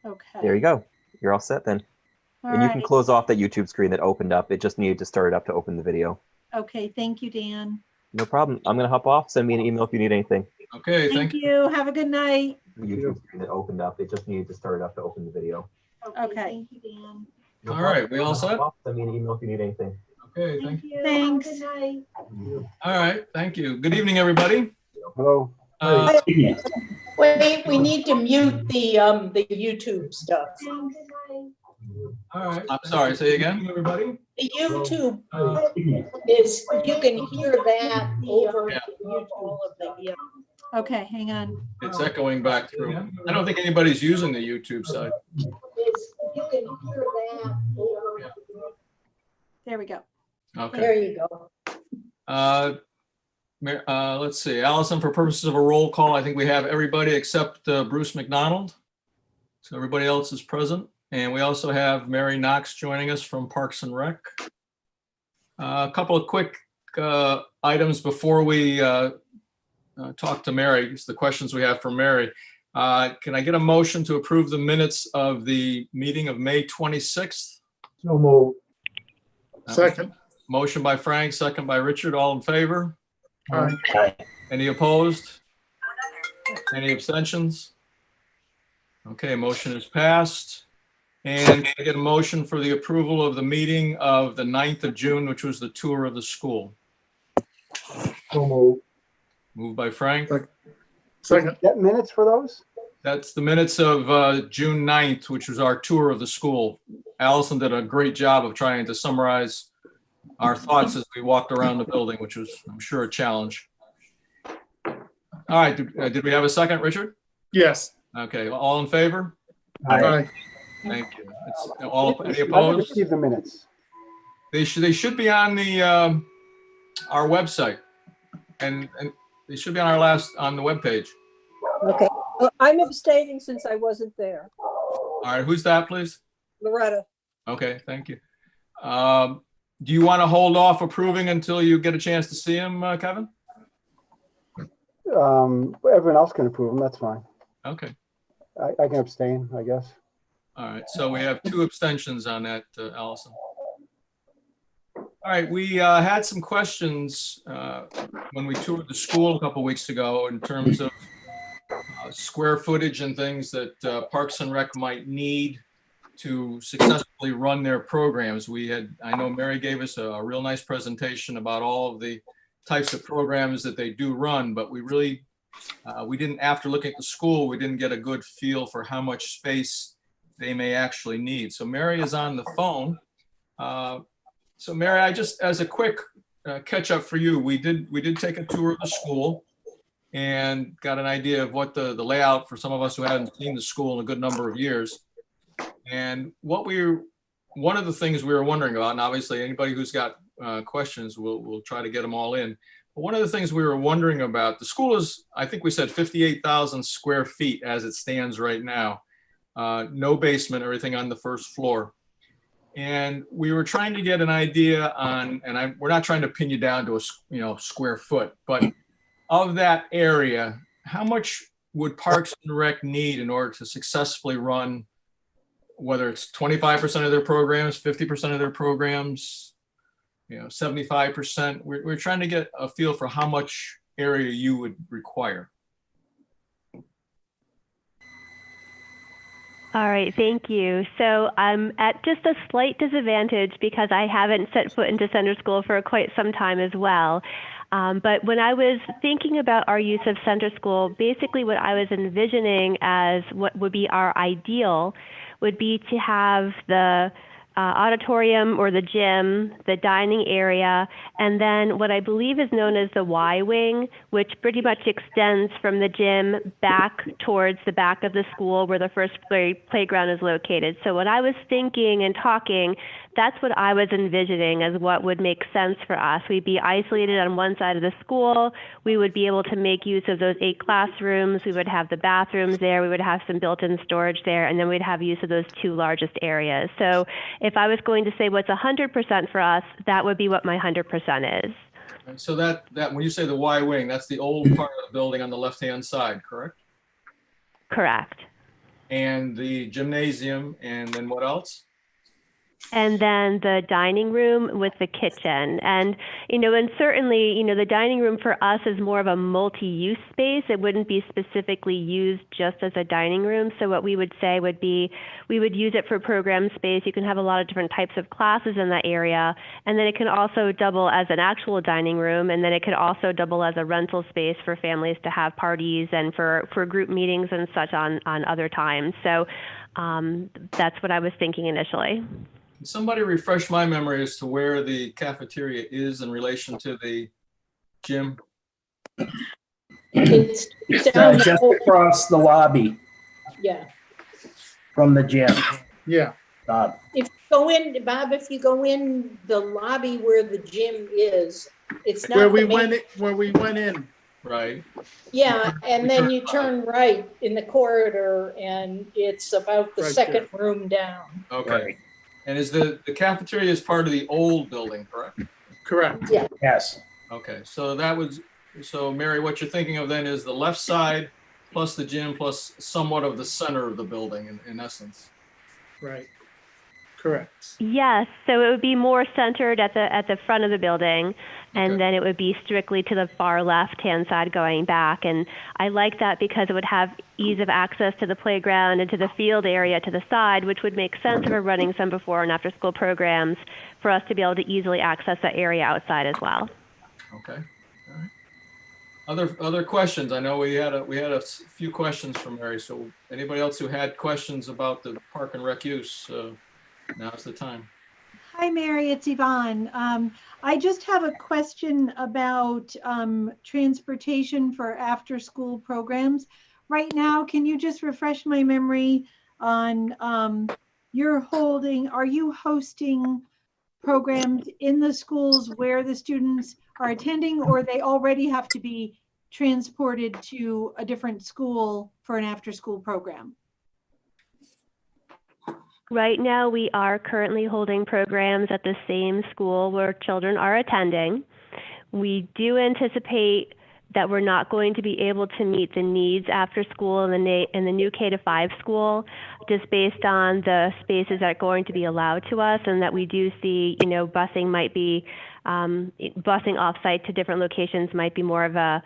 Okay. There you go. You're all set then. All And you can right. close off that YouTube screen that opened up. It just needed to start it up to open the video. Okay. Thank you, Dan. No problem. I'm going to hop off. Send me an email if you need anything. Okay, Thank you. Have a good night. The YouTube screen that opened up. It just needed to start it up to open the video. Okay. Thank you, Dan. No All problem. right, we all set? Send me an email if you need anything. Okay, thank you. Thanks. All right, thank you. Good evening, everybody. Hello. Wait, we need to mute the YouTube stuff. All right. I'm sorry, say again, everybody. The YouTube is, you can hear that over all of the, Okay. Hang on. It's echoing back through. I don't think anybody's using the YouTube side. you can hear that over. There we go. Okay. There you go. Let's see, Allison, for purposes of a roll call, I think we have everybody except Bruce McDonald. So everybody else is present. And we also have Mary Knox joining us from Parks and Rec. A couple of quick items before we talk to Mary. It's the questions we have for Mary. Can I get a motion to approve the minutes of the meeting of May 26th? So moved. Second. Motion by Frank, second by Richard. All in favor? Aye. Any opposed? Any abstentions? Okay, motion is passed. And can I get a motion for the approval of the meeting of the 9th of June, which was the tour of the school? So moved. Moved by Frank. Second. Get minutes for those? That's the minutes of June 9th, which was our tour of the school. Allison did a great job of trying to summarize our thoughts as we walked around the building, which was, I'm sure, a challenge. All right, did we have a second, Richard? Yes. Okay, all in favor? Aye. Thank you. Any I opposed? received the minutes. They should be on the our website, and they should be on on the webpage. Okay, well, I'm abstaining since I wasn't there. All right, who's that, please? Loretta. Okay, thank you. Do you want to hold off approving until you get a chance to see him, Kevin? Everyone else can approve them. That's fine. Okay. I can abstain, I guess. All right, so we have 2 abstentions on that, Allison. All right, we had some questions when we toured the school a couple weeks ago in terms of square footage and things that Parks and Rec might need to successfully run their programs. I know Mary gave us a real nice presentation about all of the types of programs that they do run, but we really, we didn't, after looking at the school, we didn't get a good feel for how much space they may actually need. So Mary is on the phone. So Mary, I just, as a quick catch up for you, we did take a tour of the school and got an idea of what the layout for some of us who hadn't seen the school in a good number of years. And one of the things we were wondering about, and obviously anybody who's got questions, we'll try to get them all in. But one of the things we were wondering about, the school is, I think we said 58,000 square feet as it stands right now. No basement, everything on the first floor. And we were trying to get an idea on, and we're not trying to pin you down to a square foot, but of that area, how much would Parks and Rec need in order to successfully run, whether it's 25% of their programs, 50% of their programs, 75%? We're trying to get a feel for how much area you would require. All right, thank you. So I'm at just a slight disadvantage because I haven't set foot into Center School for quite some time as well. But when I was thinking about our use of Center School, basically what I was envisioning as what would be our ideal would be to have the auditorium or the gym, the dining area, and then what I believe is known as the Y wing, which pretty much extends from the gym back towards the back of the school where the first playground is located. So when I was thinking and talking, that's what I was envisioning as what would make sense for us. We'd be isolated on one side of the school. We would be able to make use of those 8 classrooms. We would have the bathrooms there. We would have some built-in storage there, and then we'd have use of those 2 largest areas. So if I was going to say what's 100% for us, that would be what my 100% is. And so that when you say the Y wing, that's the old part of the building on the left-hand side, correct? Correct. and the gymnasium, and then what else? And then the dining room with the kitchen. And, and certainly, the dining room for us is more of a multi-use space. It wouldn't be specifically used just as a dining room. So what we would say would be, we would use it for program space. You can have a lot of different types of classes in that area. And then it can also double as an actual dining room. And then it could also double as a rental space for families to have parties and for group meetings and such on other times. So that's what I was thinking initially. Somebody refresh my memory as to where the cafeteria is in relation to the gym. It's It's down the just hall. across the lobby Yeah. from the gym. Yeah, Bob. If you go in, Bob, if you go in the lobby where the gym is, it's not where the we main. went in. Right. Yeah, and then you turn right in the corridor and it's about the Right second room down. Okay. Right. And is the cafeteria is part of the old building, correct? Correct. Yes. Okay, so Mary, what you're thinking of then is the left side plus the gym plus somewhat of the center of the building in essence. Right. Correct. Yes, so it would be more centered at the front of the building, and Okay. then it would be strictly to the far left-hand side going back. And I like that because it would have ease of access to the playground and to the field area to the side, which would make sense if we're running some before and after school programs for us to be able to easily access that area outside as well. Okay. All right. Other questions? I know we had a few questions from Mary. So anybody else who had questions about the park and rec use, now's the time. Hi, Mary, it's Yvonne. I just have a question about transportation for after-school programs. Right now, can you just refresh my memory on are you hosting programs in the schools where the students are attending, or they already have to be transported to a different school for an after-school program? Right now, we are currently holding programs at the same school where children are attending. We do anticipate that we're not going to be able to meet the needs after school in the new K-5 school, just based on the spaces that are going to be allowed to us, and that we do see, busing might be, busing off-site to different locations might be more of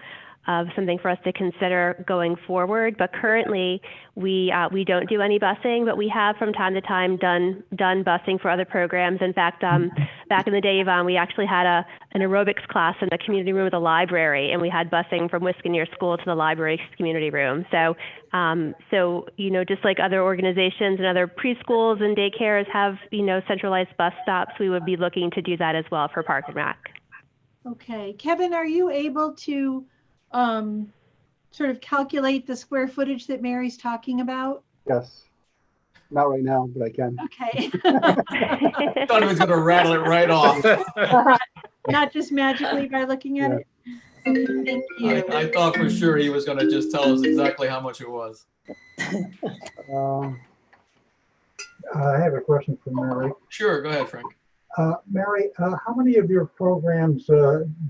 something for us to consider going forward. But currently, we don't do any busing, but we have from time to time done busing for other programs. In fact, back in the day, Yvonne, we actually had an aerobics class in the community room of the library, and we had busing from Wiskaneer School to the library's community room. So, just like other organizations and other preschools and daycares have, centralized bus stops, we would be looking to do that as well for Park and Rec. Okay, Kevin, are you able to sort of calculate the square footage that Mary's talking about? Yes. Not right now, but I can. Okay. I thought he was going to rattle it right off. Not just magically by looking at it. Thank you. I thought for sure he was going to just tell us exactly how much it was. I have a question for Mary. Sure, go ahead, Frank. Mary, how many of your programs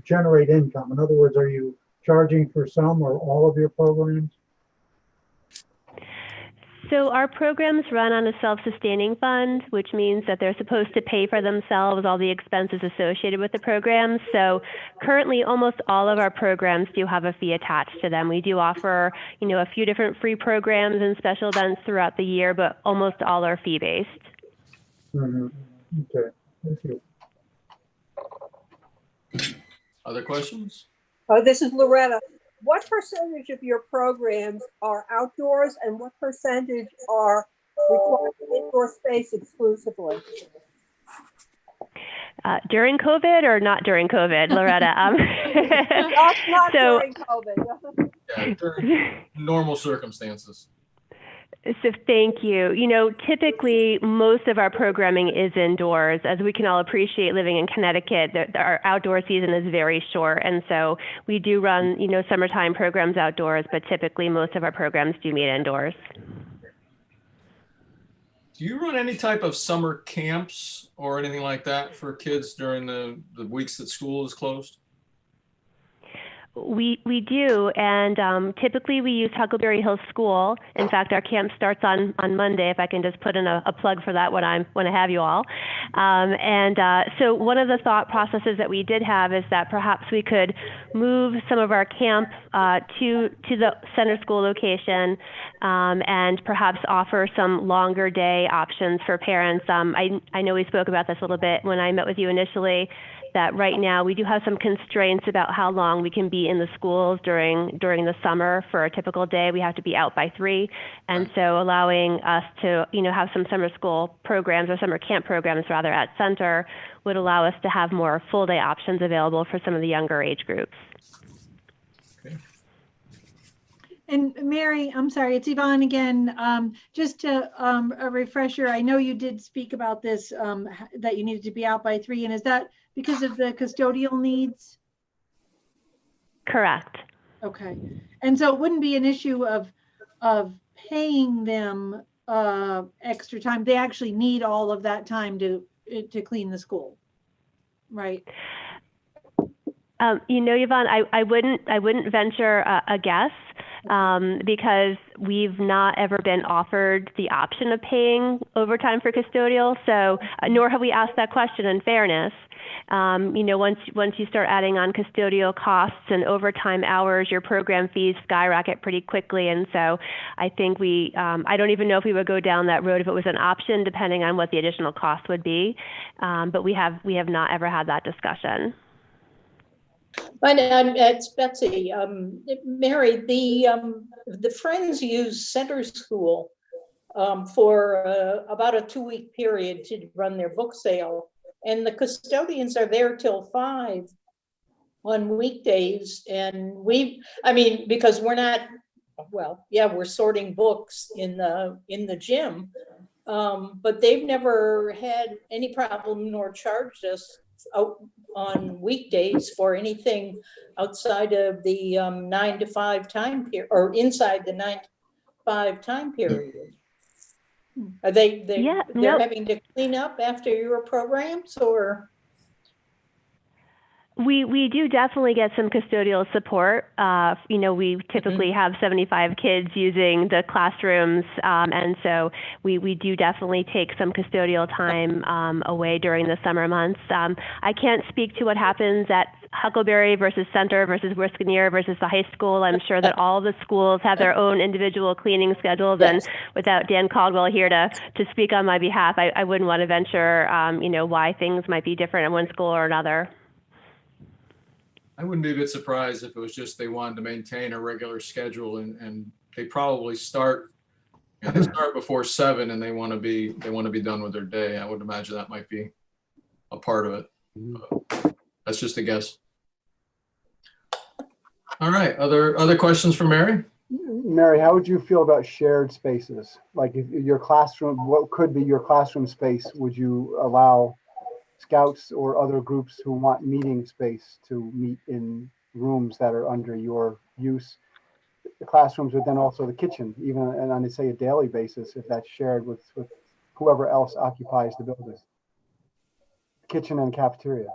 generate income? In other words, are you charging for some or all of your programs? So our programs run on a self-sustaining fund, which means that they're supposed to pay for themselves all the expenses associated with the programs. So currently, almost all of our programs do have a fee attached to them. We do offer, a few different free programs and special events throughout the year, but almost all are fee-based. Mm-hmm. Okay, thank you. Other questions? This is Loretta. What percentage of your programs are outdoors and what percentage are requiring indoor space exclusively? During COVID or not during COVID, Loretta? Not So- during COVID. Yeah, during normal circumstances. So thank you. Typically most of our programming is indoors. As we can all appreciate, living in Connecticut, our outdoor season is very short. And so we do run, summertime programs outdoors, but typically most of our programs do meet indoors. Do you run any type of summer camps or anything like that for kids during the weeks that school is closed? We do, and typically we use Huckleberry Hill School. In fact, our camp starts on Monday. If I can just put in a plug for that when I have you all. So one of the thought processes that we did have is that perhaps we could move some of our camp to the center school location, and perhaps offer some longer day options for parents. I know we spoke about this a little bit when I met with you initially, that right now we do have some constraints about how long we can be in the schools during the summer. For a typical day, we have to be out by 3, and so allowing us to have some summer school programs, or summer camp programs rather, at center would allow us to have more full day options available for some of the younger age groups. And Mary, I'm sorry, it's Yvonne again. Just to, a refresher, I know you did speak about this, that you needed to be out by 3, and is that because of the custodial needs? Correct. Okay. And so it wouldn't be an issue of paying them extra time. They actually need all of that time to clean the school, right? Yvonne, I wouldn't venture a guess, because we've not ever been offered the option of paying overtime for custodial. So nor have we asked that question, in fairness. Once you start adding on custodial costs and overtime hours, your program fees skyrocket pretty quickly. And so I think I don't even know if we would go down that road if it was an option, depending on what the additional cost would be. But we have not ever had that discussion. And it's Betsy. Mary, the Friends use Center School for about a 2-week period to run their book sale. And the custodians are there till 5 on weekdays. And because we're not, we're sorting books in the gym, but they've never had any problem nor charged us out on weekdays for anything outside of the 9 to 5 time period, or inside the 9 to 5 time period. Are they're having to clean up after your programs, or? We do definitely get some custodial support. We typically have 75 kids using the classrooms, and so we do definitely take some custodial time away during the summer months. I can't speak to what happens at Huckleberry versus Center versus Wisconsin versus the high school. I'm sure that all the schools have their own individual cleaning schedules, Yes. and without Dan Caldwell here to speak on my behalf, I wouldn't want to venture, why things might be different in one school or another. I wouldn't be a bit surprised if it was just they wanted to maintain a regular schedule, and they probably start before 7 and they want to be done with their day. I would imagine that might be a part of it. That's just a guess. All right, other questions for Mary? Mary, how would you feel about shared spaces? Like if your classroom, what could be your classroom space? Would you allow scouts or other groups who want meeting space to meet in rooms that are under your use? The classrooms, but then also the kitchen, even on say a daily basis, if that's shared with whoever else occupies the building. Kitchen and cafeteria.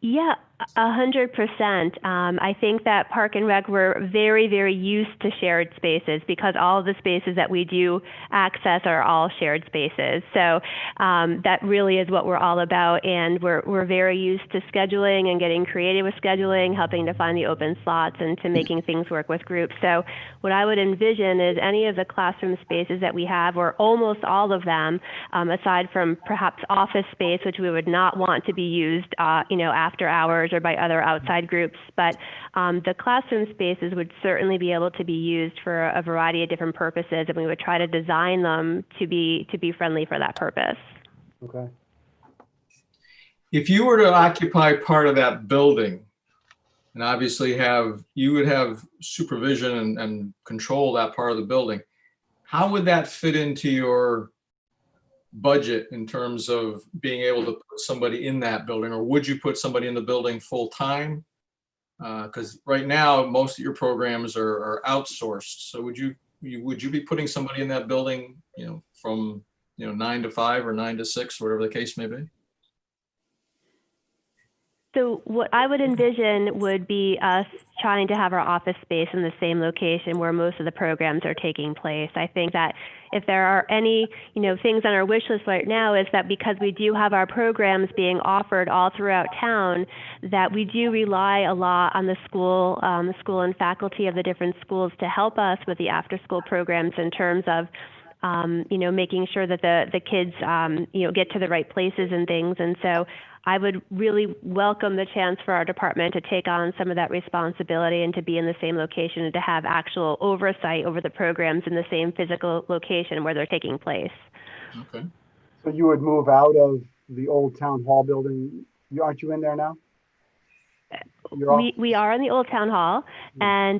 Yeah, 100%. I think that Park and Rec, we're very, very used to shared spaces because all of the spaces that we do access are all shared spaces. So that really is what we're all about, and we're very used to scheduling and getting creative with scheduling, helping to find the open slots and to making things work with groups. So what I would envision is any of the classroom spaces that we have, or almost all of them, aside from perhaps office space, which we would not want to be used after hours or by other outside groups, but the classroom spaces would certainly be able to be used for a variety of different purposes, and we would try to design them to be friendly for that purpose. Okay. If you were to occupy part of that building, and obviously you would have supervision and control that part of the building, how would that fit into your budget in terms of being able to put somebody in that building, or would you put somebody in the building full time? Because right now most of your programs are outsourced. So would you be putting somebody in that building, from 9 to 5 or 9 to 6, whatever the case may be? So what I would envision would be us trying to have our office space in the same location where most of the programs are taking place. I think that if there are any, things on our wish list right now, is that because we do have our programs being offered all throughout town, that we do rely a lot on the school and faculty of the different schools to help us with the after-school programs in terms of making sure that the kids, get to the right places and things. And so I would really welcome the chance for our department to take on some of that responsibility and to be in the same location and to have actual oversight over the programs in the same physical location where they're taking place. Okay. So you would move out of the old town hall building? Aren't you in there now? We are in the old town hall, and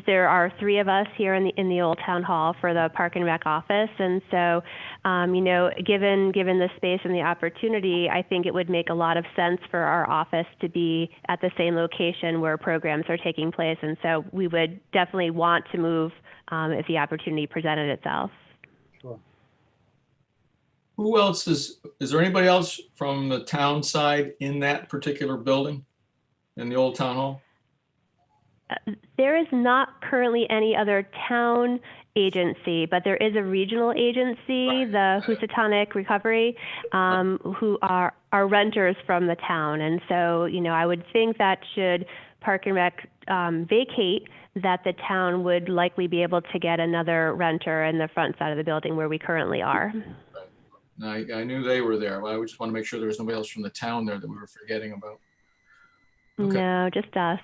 there are 3 of us here in the old town hall for the Park and Rec office. And so, given the space and the opportunity, I think it would make a lot of sense for our office to be at the same location where programs are taking place. And so, we would definitely want to move if the opportunity presented itself. Sure. Who else is there anybody else from the town side in that particular building? In the old town hall? There is not currently any other town agency, but there is a regional agency, the Housatonic Recovery, who are renters from the town. And so, I would think that should Park and Rec vacate, that the town would likely be able to get another renter in the front side of the building where we currently are. I knew they were there, but I just want to make sure there was nobody else from the town there that we were forgetting about. Okay. No, just us.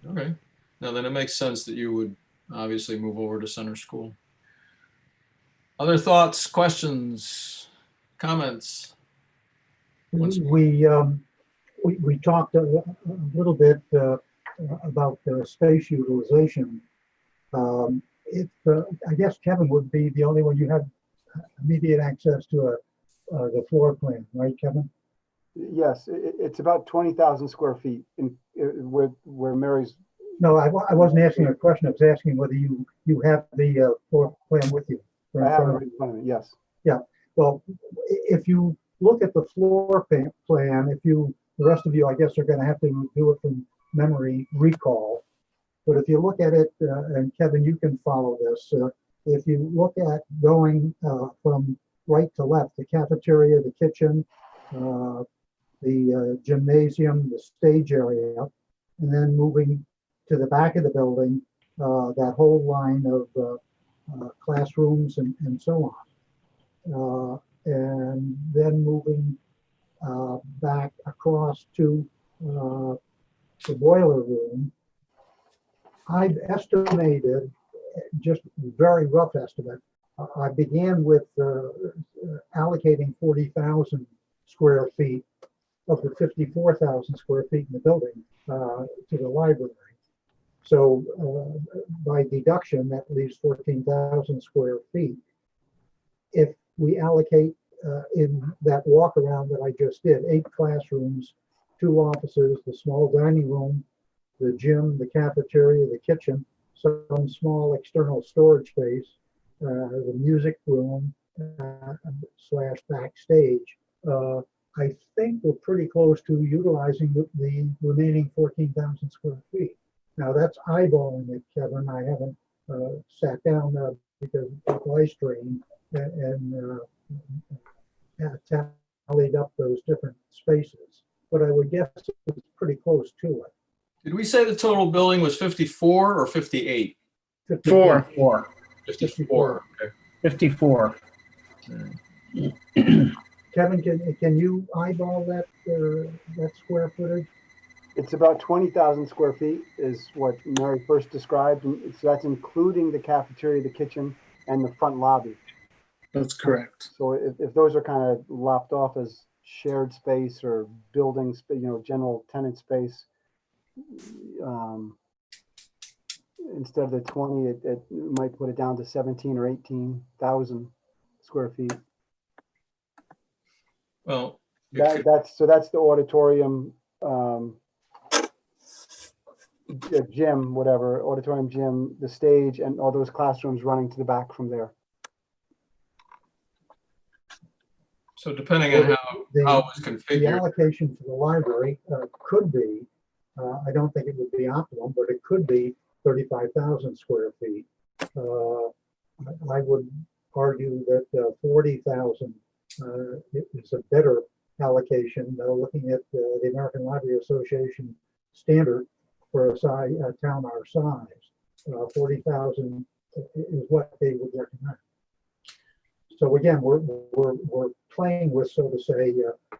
Okay. Now then it makes sense that you would obviously move over to center school. Other thoughts, questions, comments? We talked a little bit about space utilization. I guess Kevin would be the only one you have immediate access to the floor plan, right, Kevin? Yes, it's about 20,000 square feet where Mary's. No, I wasn't asking a question. I was asking whether you have the floor plan with you. I have it right in front of me, yes. Yeah, well, if you look at the floor plan, the rest of you, I guess, are going to have to do it from memory recall. But if you look at it, and Kevin, you can follow this. If you look at going from right to left, the cafeteria, the kitchen, the gymnasium, the stage area, and then moving to the back of the building, that whole line of classrooms and so on. And then moving back across to the boiler room. I've estimated, just very rough estimate, I began with allocating 40,000 square feet of the 54,000 square feet in the building to the library. So by deduction, that leaves 14,000 square feet. If we allocate in that walk around that I just did, 8 classrooms, 2 offices, the small dining room, the gym, the cafeteria, the kitchen, some small external storage space, the music room / backstage. I think we're pretty close to utilizing the remaining 14,000 square feet. Now that's eyeballing it, Kevin. I haven't sat down because of the ice drain and tallied up those different spaces. But I would guess it's pretty close to it. Did we say the total building was 54 or 58? 4. 54. Okay. 54. Kevin, can you eyeball that square footage? It's about 20,000 square feet is what Mary first described. And so that's including the cafeteria, the kitchen, and the front lobby. That's correct. So if those are kind of lopped off as shared space or building, general tenant space, instead of the 20, it might put it down to 17 or 18,000 square feet. Well, that's the auditorium, gym, whatever, auditorium, gym, the stage, and all those classrooms running to the back from there. So depending on how it was The configured. allocation for the library could be, I don't think it would be optimum, but it could be 35,000 square feet. I would argue that 40,000 is a better allocation, looking at the American Library Association standard for a town our size. 40,000 is what they would recommend. So again, we're playing with, so to say,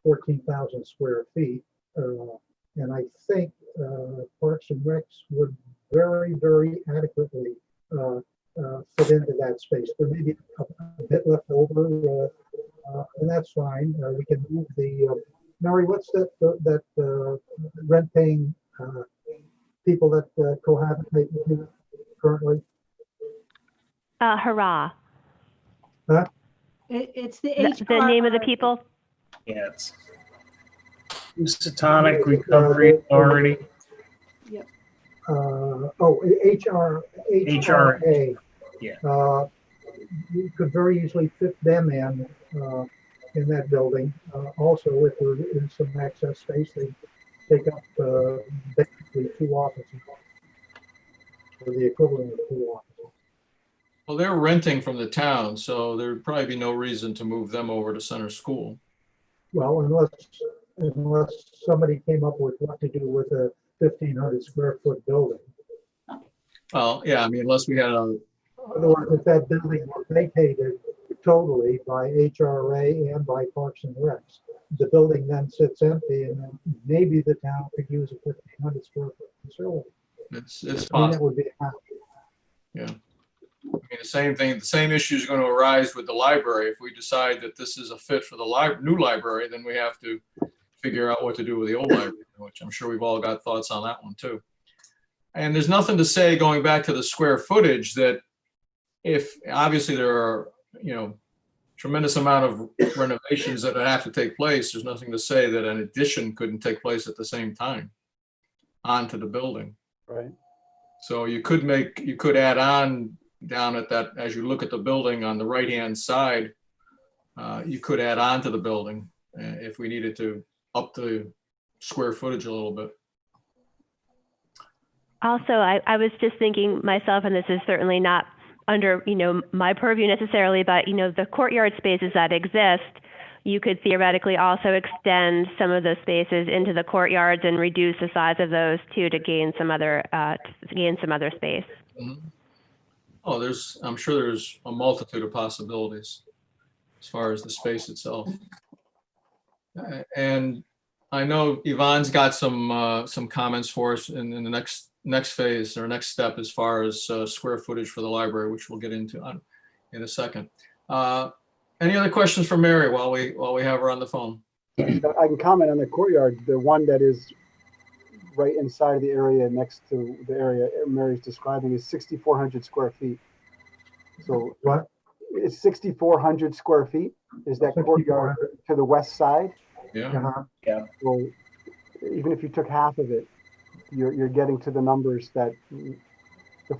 14,000 square feet. And I think Parks and Recs would very, very adequately fit into that space. There may be a bit left over, and that's fine. We can move the, Mary, what's that rent-paying people that cohabitate with you currently? Hurrah. Huh? It's the The name of the people? Yeah, it's Housatonic Recovery Authority. HRA. Yeah. You could very easily fit them in that building. Also, if there is some excess space, they take up basically 2 offices, or the equivalent of 2 offices. Well, they're renting from the town, so there'd probably be no reason to move them over to center school. Well, unless somebody came up with what to do with a 1,500 square foot building. Well, yeah, I mean, unless we had a, In other words, if that building were vacated totally by HRA and by Parks and Recs, the building then sits empty, and then maybe the town could use a 1,500 square foot facility. it's I mean, that possible. would be happy. Yeah. I mean, the same thing, the same issue is going to arise with the library. If we decide that this is a fit for the new library, then we have to figure out what to do with the old library, which I'm sure we've all got thoughts on that one too. And there's nothing to say, going back to the square footage, that if obviously there are, tremendous amount of renovations that have to take place, there's nothing to say that an addition couldn't take place at the same time onto the building. Right. So you could add on down at that, as you look at the building on the right-hand side, you could add on to the building if we needed to up the square footage a little bit. Also, I was just thinking myself, and this is certainly not under, my purview necessarily, but, the courtyard spaces that exist, you could theoretically also extend some of those spaces into the courtyards and reduce the size of those too, to gain some other space. Mm-hmm. Oh, I'm sure there's a multitude of possibilities as far as the space itself. And I know Yvonne's got some comments for us in the next phase or next step as far as square footage for the library, which we'll get into in a second. Any other questions for Mary while we have her on the phone? I can comment on the courtyard, the one that is right inside of the area next to the area Mary's describing is 6,400 square feet. So What? It's 6,400 square feet. Is that courtyard to the west side? Yeah. Uh-huh. Yeah. So even if you took half of it, you're getting to the numbers that the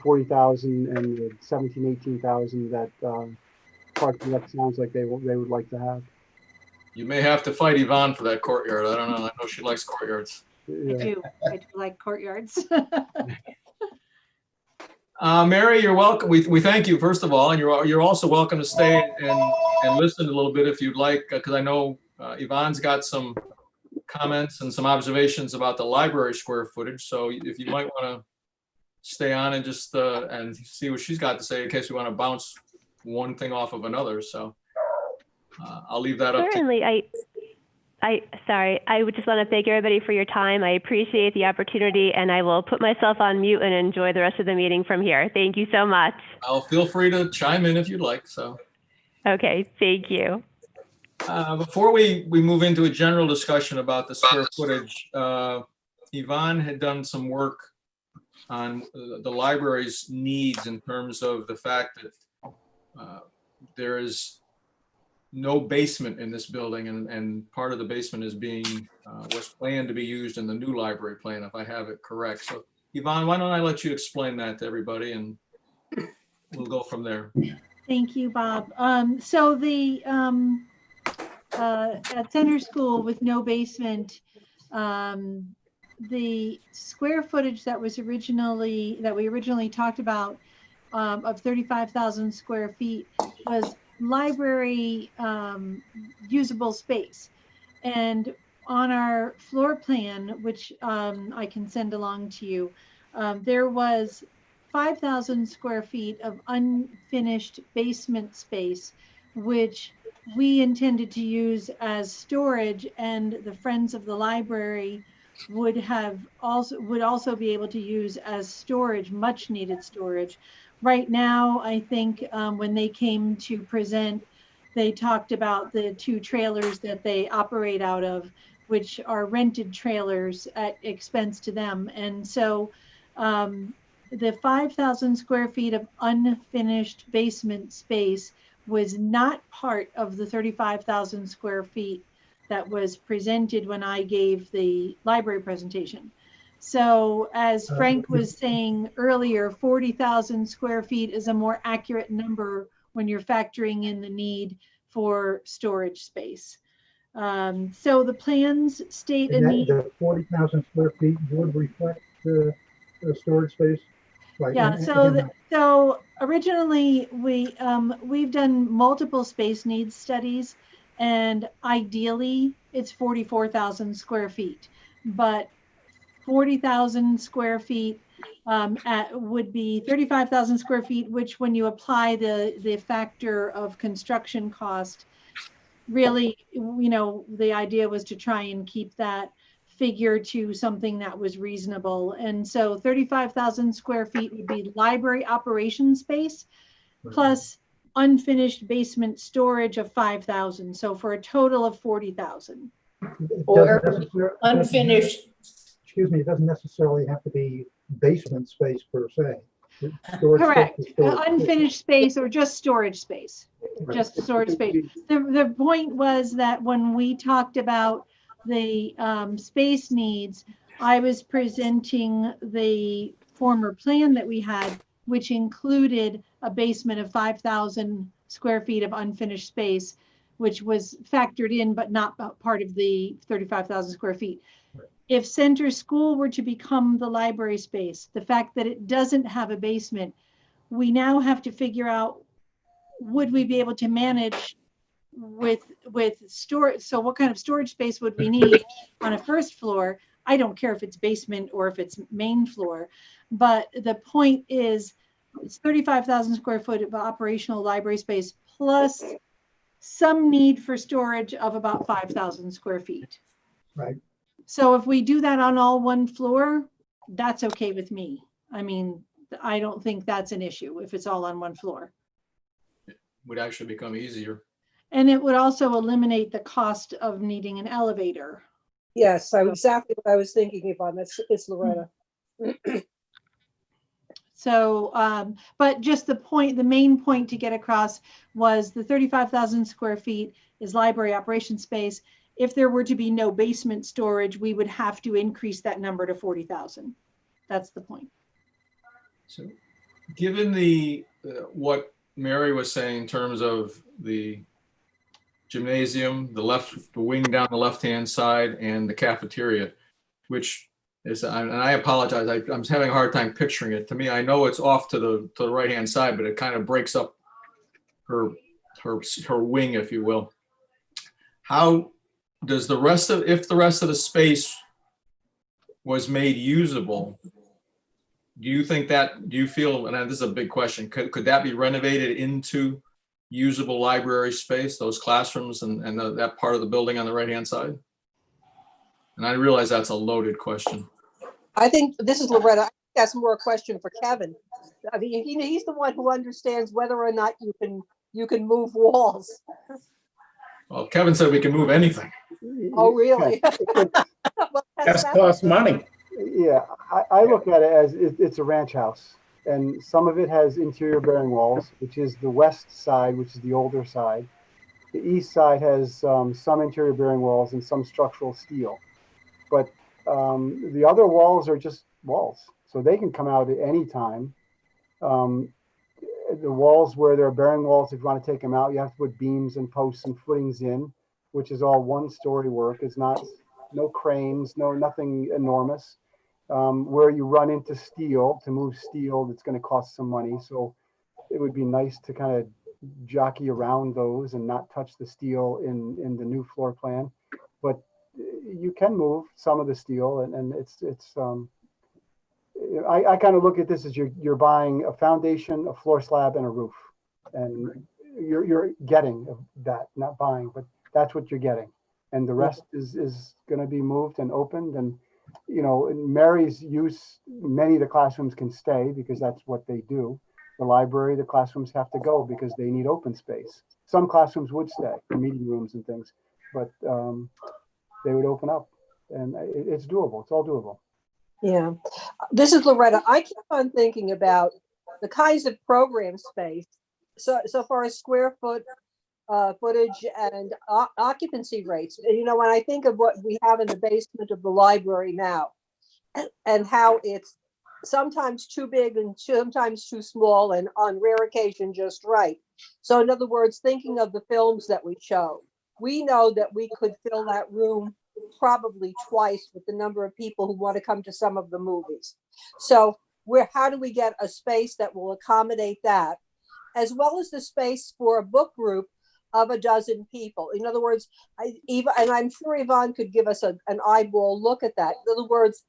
40,000 and the 18,000 that Parks and Rec sounds like they would like to have. You may have to fight Yvonne for that courtyard. I don't know. I know she likes courtyards. Yeah. I do like courtyards. Mary, you're welcome. We thank you, first of all, and you're also welcome to stay and listen a little bit if you'd like, because I know Yvonne's got some comments and some observations about the library square footage. So if you might want to stay on and just and see what she's got to say in case we want to bounce one thing off of another. So I'll leave that up to you. Certainly, I would just want to thank everybody for your time. I appreciate the opportunity, and I will put myself on mute and enjoy the rest of the meeting from here. Thank you so much. I'll feel free to chime in if you'd like. So. Okay, thank you. Before we move into a general discussion about the square footage, Yvonne had done some work on the library's needs in terms of the fact that there is no basement in this building, and part of the basement is was planned to be used in the new library plan, if I have it correct. So Yvonne, why don't I let you explain that to everybody, and we'll go from there. Thank you, Bob. So at center school with no basement, the square footage that we originally talked about of 35,000 square feet was library usable space. And on our floor plan, which I can send along to you, there was 5,000 square feet of unfinished basement space, which we intended to use as storage, and the Friends of the Library would also be able to use as storage, much needed storage. Right now, I think when they came to present, they talked about the 2 trailers that they operate out of, which are rented trailers at expense to them. And so the 5,000 square feet of unfinished basement space was not part of the 35,000 square feet that was presented when I gave the library presentation. So as Frank was saying earlier, 40,000 square feet is a more accurate number when you're factoring in the need for storage space. So the plans state a need. The 40,000 square feet would reflect the storage space? Right. Yeah, so originally we've done multiple space needs studies, and ideally it's 44,000 square feet, but 40,000 square feet would be 35,000 square feet, which when you apply the factor of construction cost, really, the idea was to try and keep that figure to something that was reasonable. And so 35,000 square feet would be library operation space plus unfinished basement storage of 5,000. So for a total of 40,000. Or unfinished. Excuse me, it doesn't necessarily have to be basement space per se. Correct. Unfinished space or just storage space. Right. Just storage space. The point was that when we talked about the space needs, I was presenting the former plan that we had, which included a basement of 5,000 square feet of unfinished space, which was factored in, but not part of the 35,000 square feet. Right. If center school were to become the library space, the fact that it doesn't have a basement, we now have to figure out, would we be able to manage with storage? So what kind of storage space would we need on a first floor? I don't care if it's basement or if it's main floor, but the point is it's 35,000 square foot of operational library space plus some need for storage of about 5,000 square feet. Right. So if we do that on all one floor, that's okay with me. I mean, I don't think that's an issue if it's all on one floor. It would actually become easier. And it would also eliminate the cost of needing an elevator. Yes, so exactly what I was thinking, Yvonne. It's Loretta. So, but just the main point to get across was the 35,000 square feet is library operation space. If there were to be no basement storage, we would have to increase that number to 40,000. That's the point. So given the what Mary was saying in terms of the gymnasium, the wing down the left-hand side, and the cafeteria, which is, and I apologize, I'm having a hard time picturing it. To me, I know it's off to the right-hand side, but it kind of breaks up her wing, if you will. How does if the rest of the space was made usable, do you feel, and this is a big question, could that be renovated into usable library space, those classrooms and that part of the building on the right-hand side? And I realize that's a loaded question. I think this is Loretta. I think that's more a question for Kevin. I mean, he's the one who understands whether or not you can move walls. Well, Kevin said we can move anything. Oh, really? Well, that's cost money. Yeah, I look at it as it's a ranch house, and some of it has interior bearing walls, which is the west side, which is the older side. The east side has some interior bearing walls and some structural steel, but the other walls are just walls, so they can come out at any time. The walls where there are bearing walls, if you want to take them out, you have to put beams and posts and footings in. which is all one-story work. It's not, no cranes, nothing enormous. Where you run into steel, to move steel, that's going to cost some money. So it would be nice to kind of jockey around those and not touch the steel in the new floor plan. But you can move some of the steel, and I kind of look at this as you're buying a foundation, a floor slab, and a roof, and you're getting that, not buying, but that's what you're getting, and the rest is going to be moved and opened. And in Mary's use, many of the classrooms can stay because that's what they do. The library, the classrooms have to go because they need open space. Some classrooms would stay, meeting rooms and things, but they would open up, and it's doable. It's all doable. Yeah, this is Loretta. I keep on thinking about the kinds of program space. So far as square footage and occupancy rates. And, when I think of what we have in the basement of the library now, and how it's sometimes too big and sometimes too small, and on rare occasion just right. So in other words, thinking of the films that we show, we know that we could fill that room probably twice with the number of people who want to come to some of the movies. So how do we get a space that will accommodate that, as well as the space for a book group of a dozen people? In other words, and I'm sure Yvonne could give us an eyeball look at that. In other words,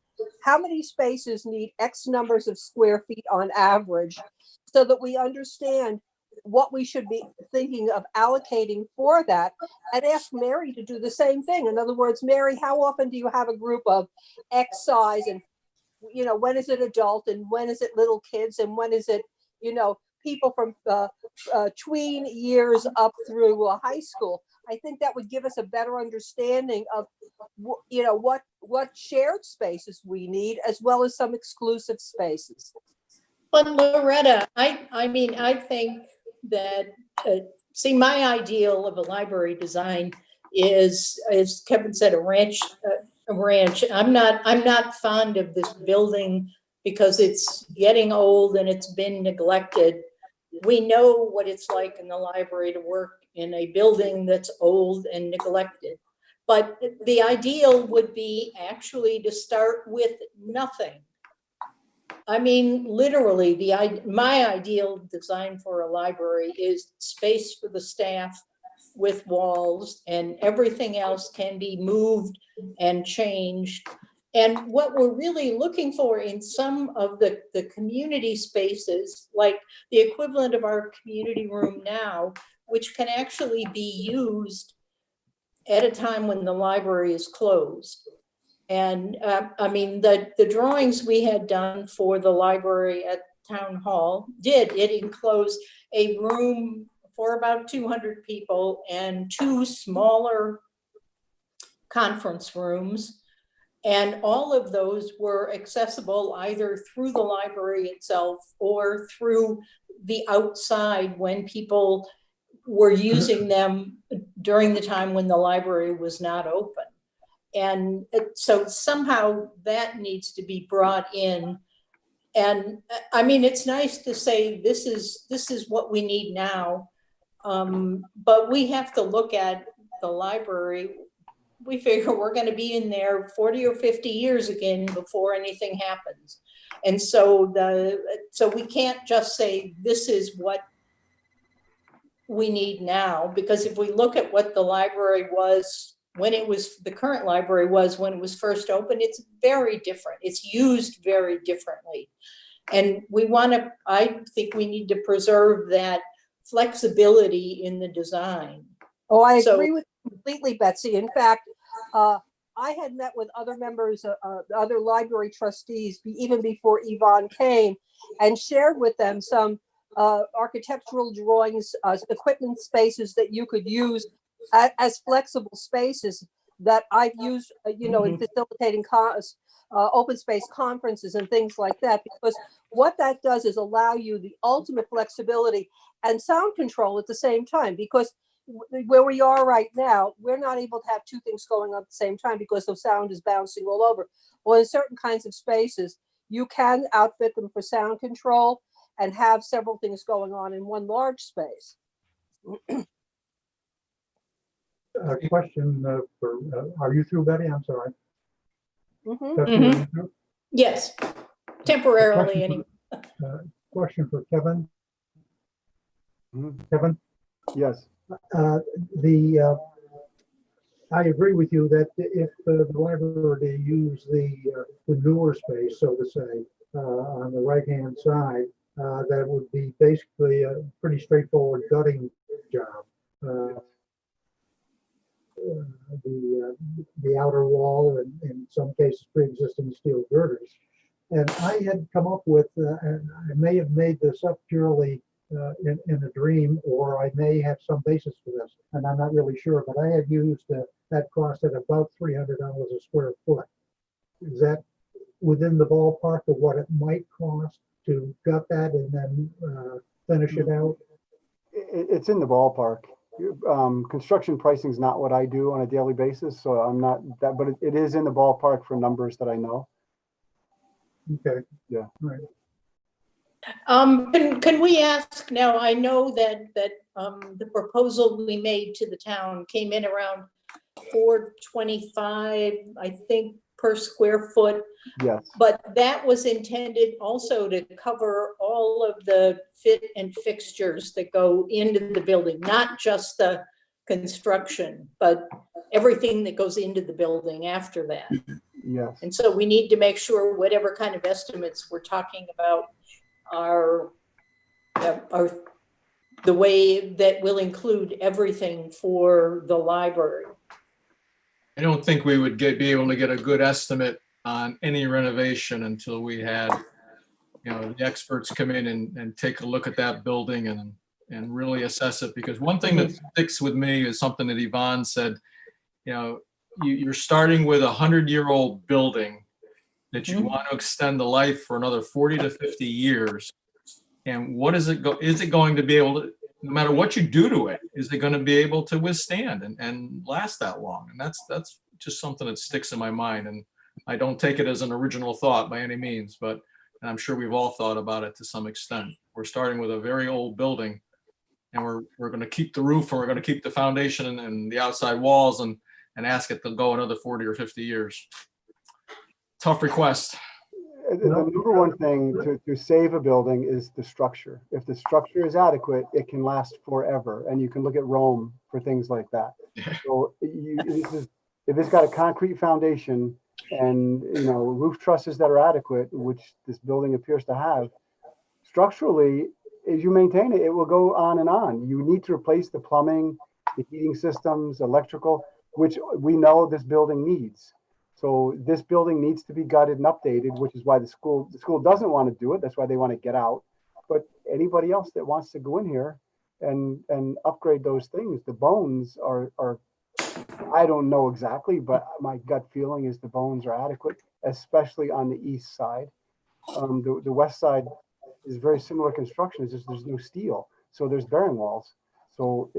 how many spaces need X numbers of square feet on average, so that we understand what we should be thinking of allocating for that, and ask Mary to do the same thing. In other words, Mary, how often do you have a group of X size, and when is it adult, and when is it little kids, and when is it people from tween years up through high school? I think that would give us a better understanding of what shared spaces we need, as well as some exclusive spaces. But Loretta, I think that my ideal of a library design is, as Kevin said, a ranch. I'm not fond of this building because it's getting old and it's been neglected. We know what it's like in the library to work in a building that's old and neglected. But the ideal would be actually to start with nothing. Literally, my ideal design for a library is space for the staff with walls, and everything else can be moved and changed. And what we're really looking for in some of the community spaces, like the equivalent of our community room now, which can actually be used at a time when the library is closed. And the drawings we had done for the library at Town Hall it enclosed a room for about 200 people and 2 smaller conference rooms. And all of those were accessible either through the library itself or through the outside when people were using them during the time when the library was not open. And so somehow that needs to be brought in. And it's nice to say this is what we need now, but we have to look at the library. We figure we're going to be in there 40 or 50 years again before anything happens. And so we can't just say this is what we need now, because if we look at what the library was the current library was when it was first opened, it's very different. It's used very differently. And I think we need to preserve that flexibility in the design. Oh, I agree with you completely, Betsy. In fact, I had met with other members, other library trustees, even before Yvonne came, and shared with them some architectural drawings, equipment spaces that you could use as flexible spaces that I've used, in facilitating open space conferences and things like that, because what that does is allow you the ultimate flexibility and sound control at the same time, because where we are right now, we're not able to have 2 things going on at the same time because the sound is bouncing all over. Well, in certain kinds of spaces, you can outfit them for sound control and have several things going on in one large space. a question are you through, Betty? I'm sorry. Mhm. Betsy, are you through? Yes, temporarily Question anyway. Question for Kevin. Mhm. Kevin, Yes. the I agree with you that if the library were to use the newer space, so to say, on the right-hand side, that would be basically a pretty straightforward gutting job. The outer wall and in some cases pre-existing steel girders. And I had come up with, and I may have made this up purely in a dream, or I may have some basis for this, and I'm not really sure, but I had used that cost at about $300 a square foot. Is that within the ballpark of what it might cost to gut that and then finish it out? It's in the ballpark. Construction pricing is not what I do on a daily basis, so I'm not that, but it is in the ballpark for numbers that I know. Okay. Yeah. All right. Can we ask now, I know that the proposal we made to the town came in around $425, I think, per square foot. Yes. But that was intended also to cover all of the fit and fixtures that go into the building, not just the construction, but everything that goes into the building after that. Yes. And so we need to make sure whatever kind of estimates we're talking about are the way that will include everything for the library. I don't think we would be able to get a good estimate on any renovation until we had, the experts come in and take a look at that building and really assess it. Because one thing that sticks with me is something that Yvonne said, you're starting with 100-year-old building that you want to extend the life for another 40 to 50 years. And what is it going to be able to, no matter what you do to it, is it going to be able to withstand and last that long? And that's just something that sticks in my mind. And I don't take it as an original thought by any means, but I'm sure we've all thought about it to some extent. We're starting with a very old building, and we're going to keep the roof, and we're going to keep the foundation and the outside walls and ask it to go another 40 or 50 years. Tough request. The number one thing to save a building is the structure. If the structure is adequate, it can last forever. And you can look at Rome for things like that. So if it's got a concrete foundation and roof trusses that are adequate, which this building appears to have, structurally, as you maintain it, it will go on and on. You need to replace the plumbing, the heating systems, electrical, which we know this building needs. So this building needs to be gutted and updated, which is why the school doesn't want to do it. That's why they want to get out. But anybody else that wants to go in here and upgrade those things, the bones are I don't know exactly, but my gut feeling is the bones are adequate, especially on the east side. The west side is very similar construction. It's just there's no steel, so there's bearing walls. So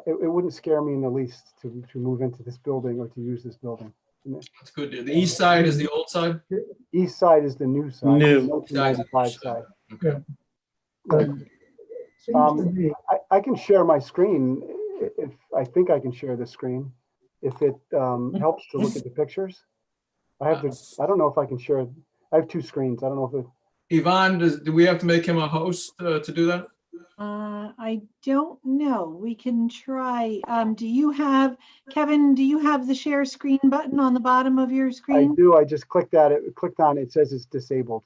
it wouldn't scare me in the least to move into this building or to use this building. That's good. The east side is the old side? East side is the new side. New. The 1995 side. Okay. Seems to me, I can share my screen if I think I can share the screen if it helps to look at the pictures. I don't know if I can share. I have two screens. I don't know if Yvonne, do we have to make him a host to do that? I don't know. We can try. Kevin, do you have the share screen button on the bottom of your I screen? do. I just clicked on it. It says it's disabled.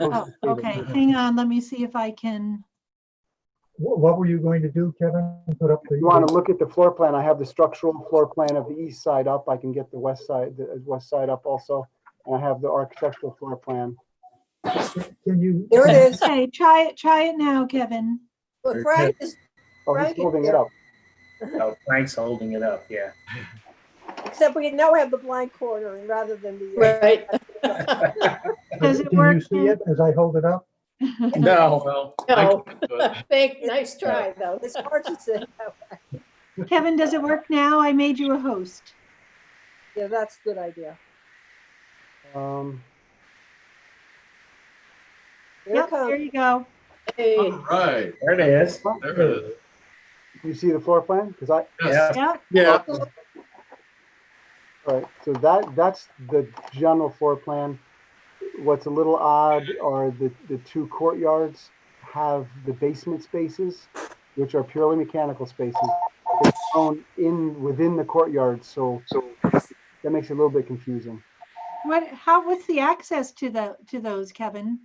Oh, okay. Hang on. Let me see if I can. what were you going to do, Kevin? Put up If you want to look at the floor plan, I have the structural floor plan of the east side up. I can get the west side up also. And I have the architectural floor plan. Can you? There it is. Okay, try it now, Kevin. Well, Frank is, Oh, he's Frank is holding it there. up. Oh, Frank's holding it up, yeah. Except we now have the blank corner rather than the. Right. Does it Can work you see it as I hold it up? No, Well, No. but Nice try, though. It's hard to say. Kevin, does it work now? I made you a host. Yeah, that's a good idea. Here it Yep, comes. there you go. Hey, all right. there it is. There it is. You see the floor plan? Because I, Yes. Yeah, Yeah, all right, so that's the general floor plan. What's a little odd are the two courtyards have the basement spaces, which are purely mechanical spaces. They're shown within the courtyard, so that makes it a little bit confusing. what's the access to those, Kevin?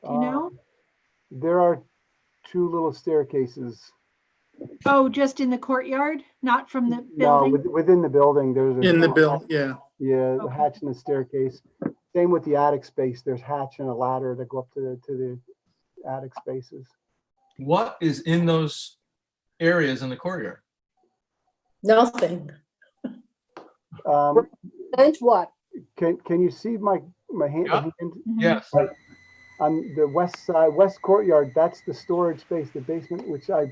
Do you know? There are two little staircases. Oh, just in the courtyard, not from the No, building? within the building, there's a in the bill, yeah. yeah, the Okay. hatch and the staircase. Same with the attic space. There's hatch and a ladder that go up to the attic spaces. What is in those areas in the courtyard? Nothing. And what? Can you see my hand? Yeah. hand? Mhm. Yes. On the west side, west courtyard, that's the storage space, the basement, which Wow.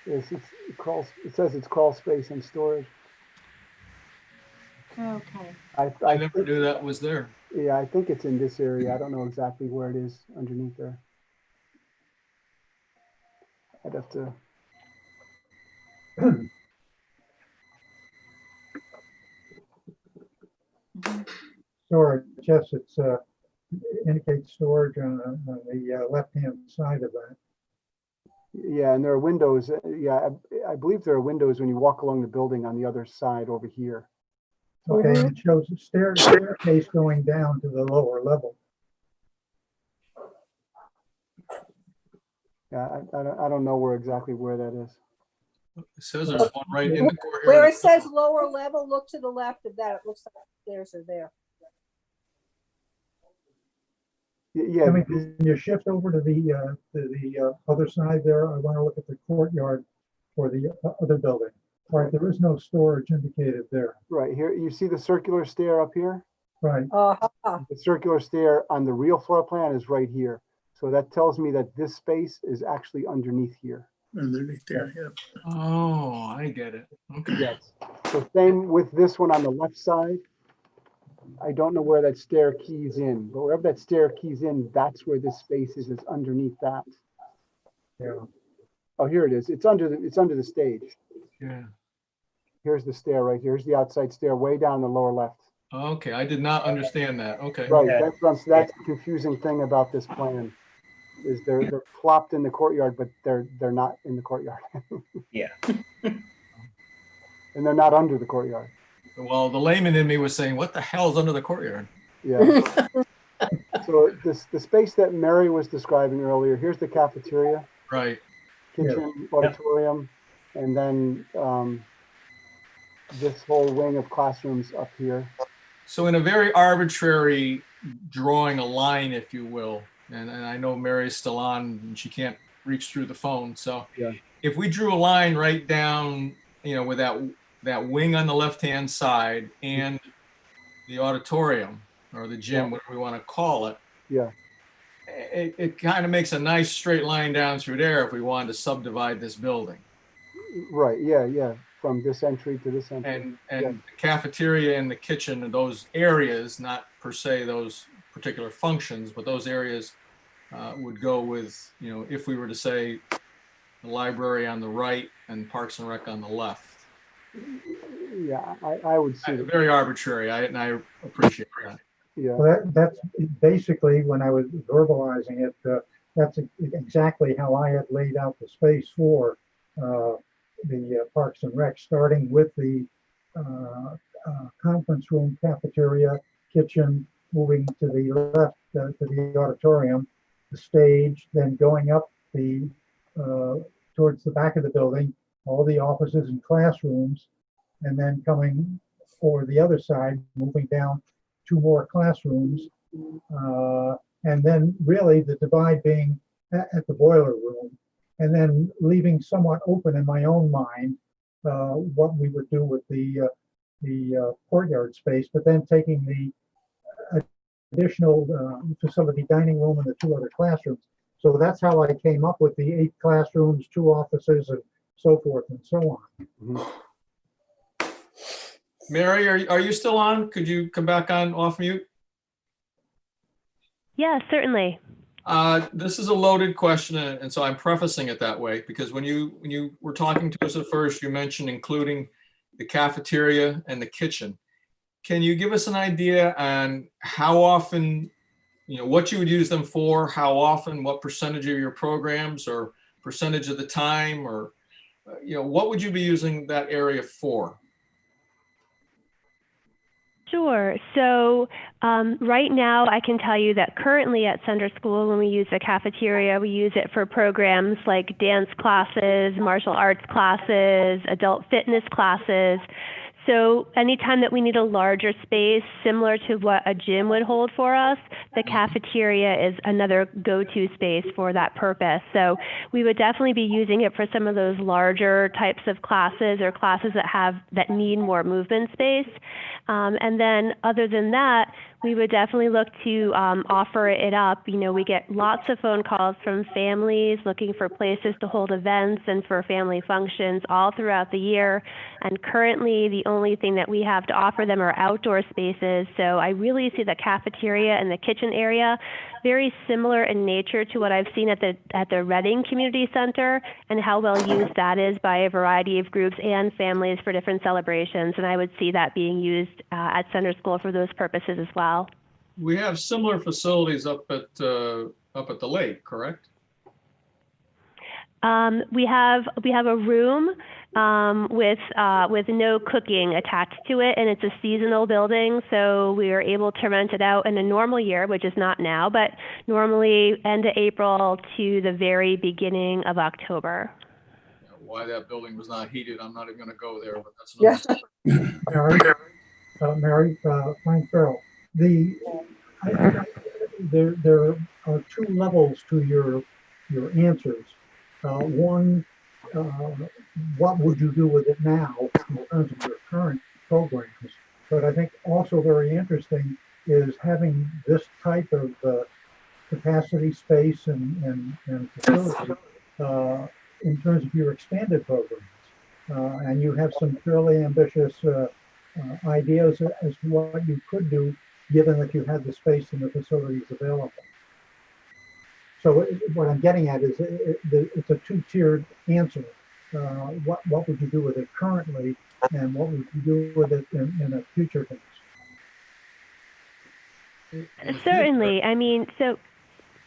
it says it's crawl space and storage. Okay. I never knew that was there. Yeah, I think it's in this area. I don't know exactly where it is underneath there. I'd have to. Mhm. Storage, yes, it's, indicates storage on the left-hand side of that. Yeah, and there are windows. Yeah, I believe there are windows when you walk along the building on the other side over here. Okay, and it shows a staircase going down to the lower level. Yeah, I don't know exactly where that is. It says there's one right in the courtyard. Where it says lower level, look to the left of that. It looks like the stairs are there. Yeah, I mean, can you shift over to the other side there? I want to look at the courtyard for the other building. All right, there is no storage indicated there. right here. You see the circular stair up here? Right, The circular stair on the real floor plan is right here. So that tells me that this space is actually underneath here. Underneath there, yeah. Oh, I get it. Okay. Yes. So same with this one on the left side. I don't know where that stair keys in, but wherever that stair keys in, that's where this space is. It's underneath that. yeah. Oh, here it is. It's under the stage. Yeah. Here's the stair right here. Here's the outside stair way down the lower left. Okay, I did not understand that. Okay. Right. Yeah. That's the confusing thing about this plan. Is they're plopped in the courtyard, but they're not in the courtyard. Yeah. And they're not under the courtyard. Well, the layman in me was saying, what the hell is under the courtyard? Yeah. So the space that Mary was describing earlier, here's the cafeteria, Right. kitchen, auditorium, and then this whole wing of classrooms up here. So in a very arbitrary drawing a line, if you will, and I know Mary's still on and she can't reach through the phone. So Yeah. if we drew a line right down, with that wing on the left-hand side and the auditorium or the gym, whatever we want to call it, Yeah. it kind of makes a nice straight line down through there if we wanted to subdivide this building. Right. Yeah. From this entry to this entry. And Yeah. the cafeteria and the kitchen and those areas, not per se those particular functions, but those areas would go with, if we were to say the library on the right and Parks and Rec on the left. Yeah, I would see that. Very arbitrary, and I appreciate that. Yeah. Well, that's basically when I was verbalizing it, that's exactly how I had laid out the space for the Parks and Rec, starting with the conference room, cafeteria, kitchen, moving to the left to the auditorium, the stage, then going up towards the back of the building, all the offices and classrooms, and then coming over the other side, moving down 2 more classrooms, and then really the divide being at the boiler room, and then leaving somewhat open in my own mind what we would do with the courtyard space, but then taking the additional facility dining room and the 2 other classrooms. So that's how I came up with the 8 classrooms, 2 offices, and so forth and so on. Mhm. Mary, are you still on? Could you come back on off mute? Yeah, certainly. This is a loaded question, and so I'm prefacing it that way because when you were talking to us at first, you mentioned including the cafeteria and the kitchen. Can you give us an idea on how often, what you would use them for, how often, what percentage of your programs or percentage of the time, or, what would you be using that area for? Sure. So right now, I can tell you that currently at Center School, when we use the cafeteria, we use it for programs like dance classes, martial arts classes, adult fitness classes. So anytime that we need a larger space, similar to what a gym would hold for us, the cafeteria is another go-to space for that purpose. So we would definitely be using it for some of those larger types of classes or classes that need more movement space. And then other than that, we would definitely look to offer it up. We get lots of phone calls from families looking for places to hold events and for family functions all throughout the year. And currently, the only thing that we have to offer them are outdoor spaces. So I really see the cafeteria and the kitchen area very similar in nature to what I've seen at the Reading Community Center and how well used that is by a variety of groups and families for different celebrations. And I would see that being used at Center School for those purposes as well. We have similar facilities up at the lake, correct? We have a room with no cooking attached to it, and it's a seasonal building, so we are able to rent it out in a normal year, which is not now, but normally end of April to the very beginning of October. Why that building was not heated, I'm not even going to go there, but that's another. Yeah. Mary, Frank Farrell. There are two levels to your answers. One, what would you do with it now in terms of your current programs? But I think also very interesting is having this type of capacity, space, and facility in terms of your expanded programs. And you have some fairly ambitious ideas as to what you could do given that you had the space and the facilities available. So what I'm getting at is it's a two-tiered answer. What would you do with it currently, and what would you do with it in a future case? Certainly. I mean, so.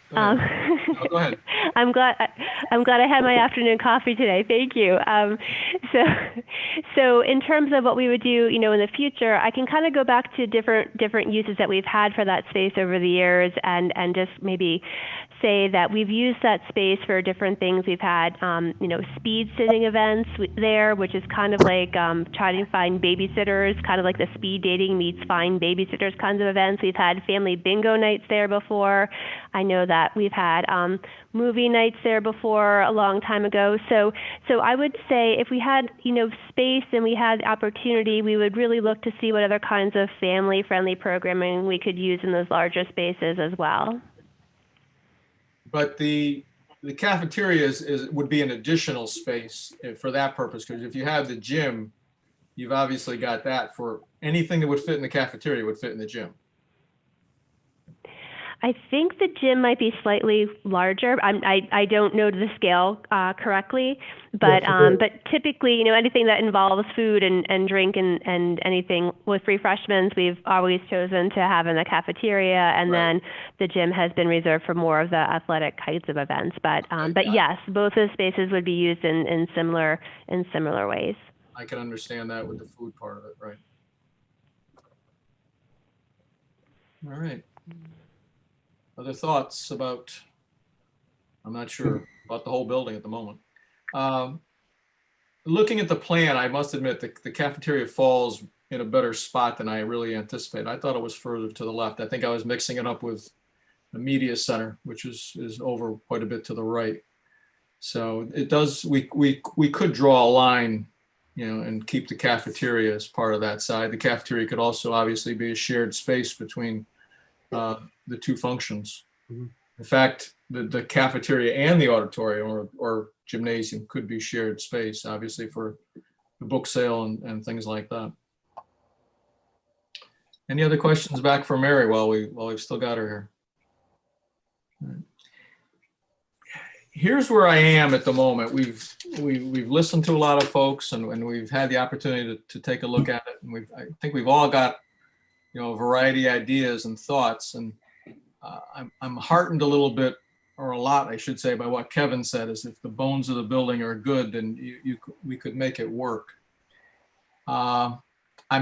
Go ahead. I'm glad I had my afternoon coffee today. Thank you. So in terms of what we would do, in the future, I can kind of go back to different uses that we've had for that space over the years, and just maybe say that we've used that space for different things. We've had, speed sitting events there, which is kind of like trying to find babysitters, kind of like the speed dating meets find babysitters kinds of events. We've had family bingo nights there before. I know that we've had movie nights there before a long time ago. So I would say if we had, space and we had opportunity, we would really look to see what other kinds of family-friendly programming we could use in those larger spaces as well. But the cafeteria would be an additional space for that purpose, because if you have the gym, you've obviously got that. For anything that would fit in the cafeteria would fit in the gym. I think the gym might be slightly larger. I don't know the scale correctly, but but typically, anything that involves food and drink and anything with refreshments, we've always chosen to have in the cafeteria, and then the gym has been reserved for more of the athletic kinds of events. But yes, both those spaces would be used in similar ways. I can understand that with the food part of it, right? All right. Other thoughts about, I'm not sure about the whole building at the moment. Looking at the plan, I must admit the cafeteria falls in a better spot than I really anticipated. I thought it was further to the left. I think I was mixing it up with the media center, which is over quite a bit to the right. So it does, we could draw a line, and keep the cafeteria as part of that side. The cafeteria could also obviously be a shared space between the two functions. Mm-hmm. In fact, the cafeteria and the auditorium or gymnasium could be shared space, obviously, for the book sale and things like that. Any other questions back for Mary while we've still got her here? Here's where I am at the moment. We've listened to a lot of folks, and we've had the opportunity to take a look at it. And I think we've all got, a variety of ideas and thoughts. And I'm heartened a little bit, or a lot, I should say, by what Kevin said, is if the bones of the building are good, then we could make it work. I'm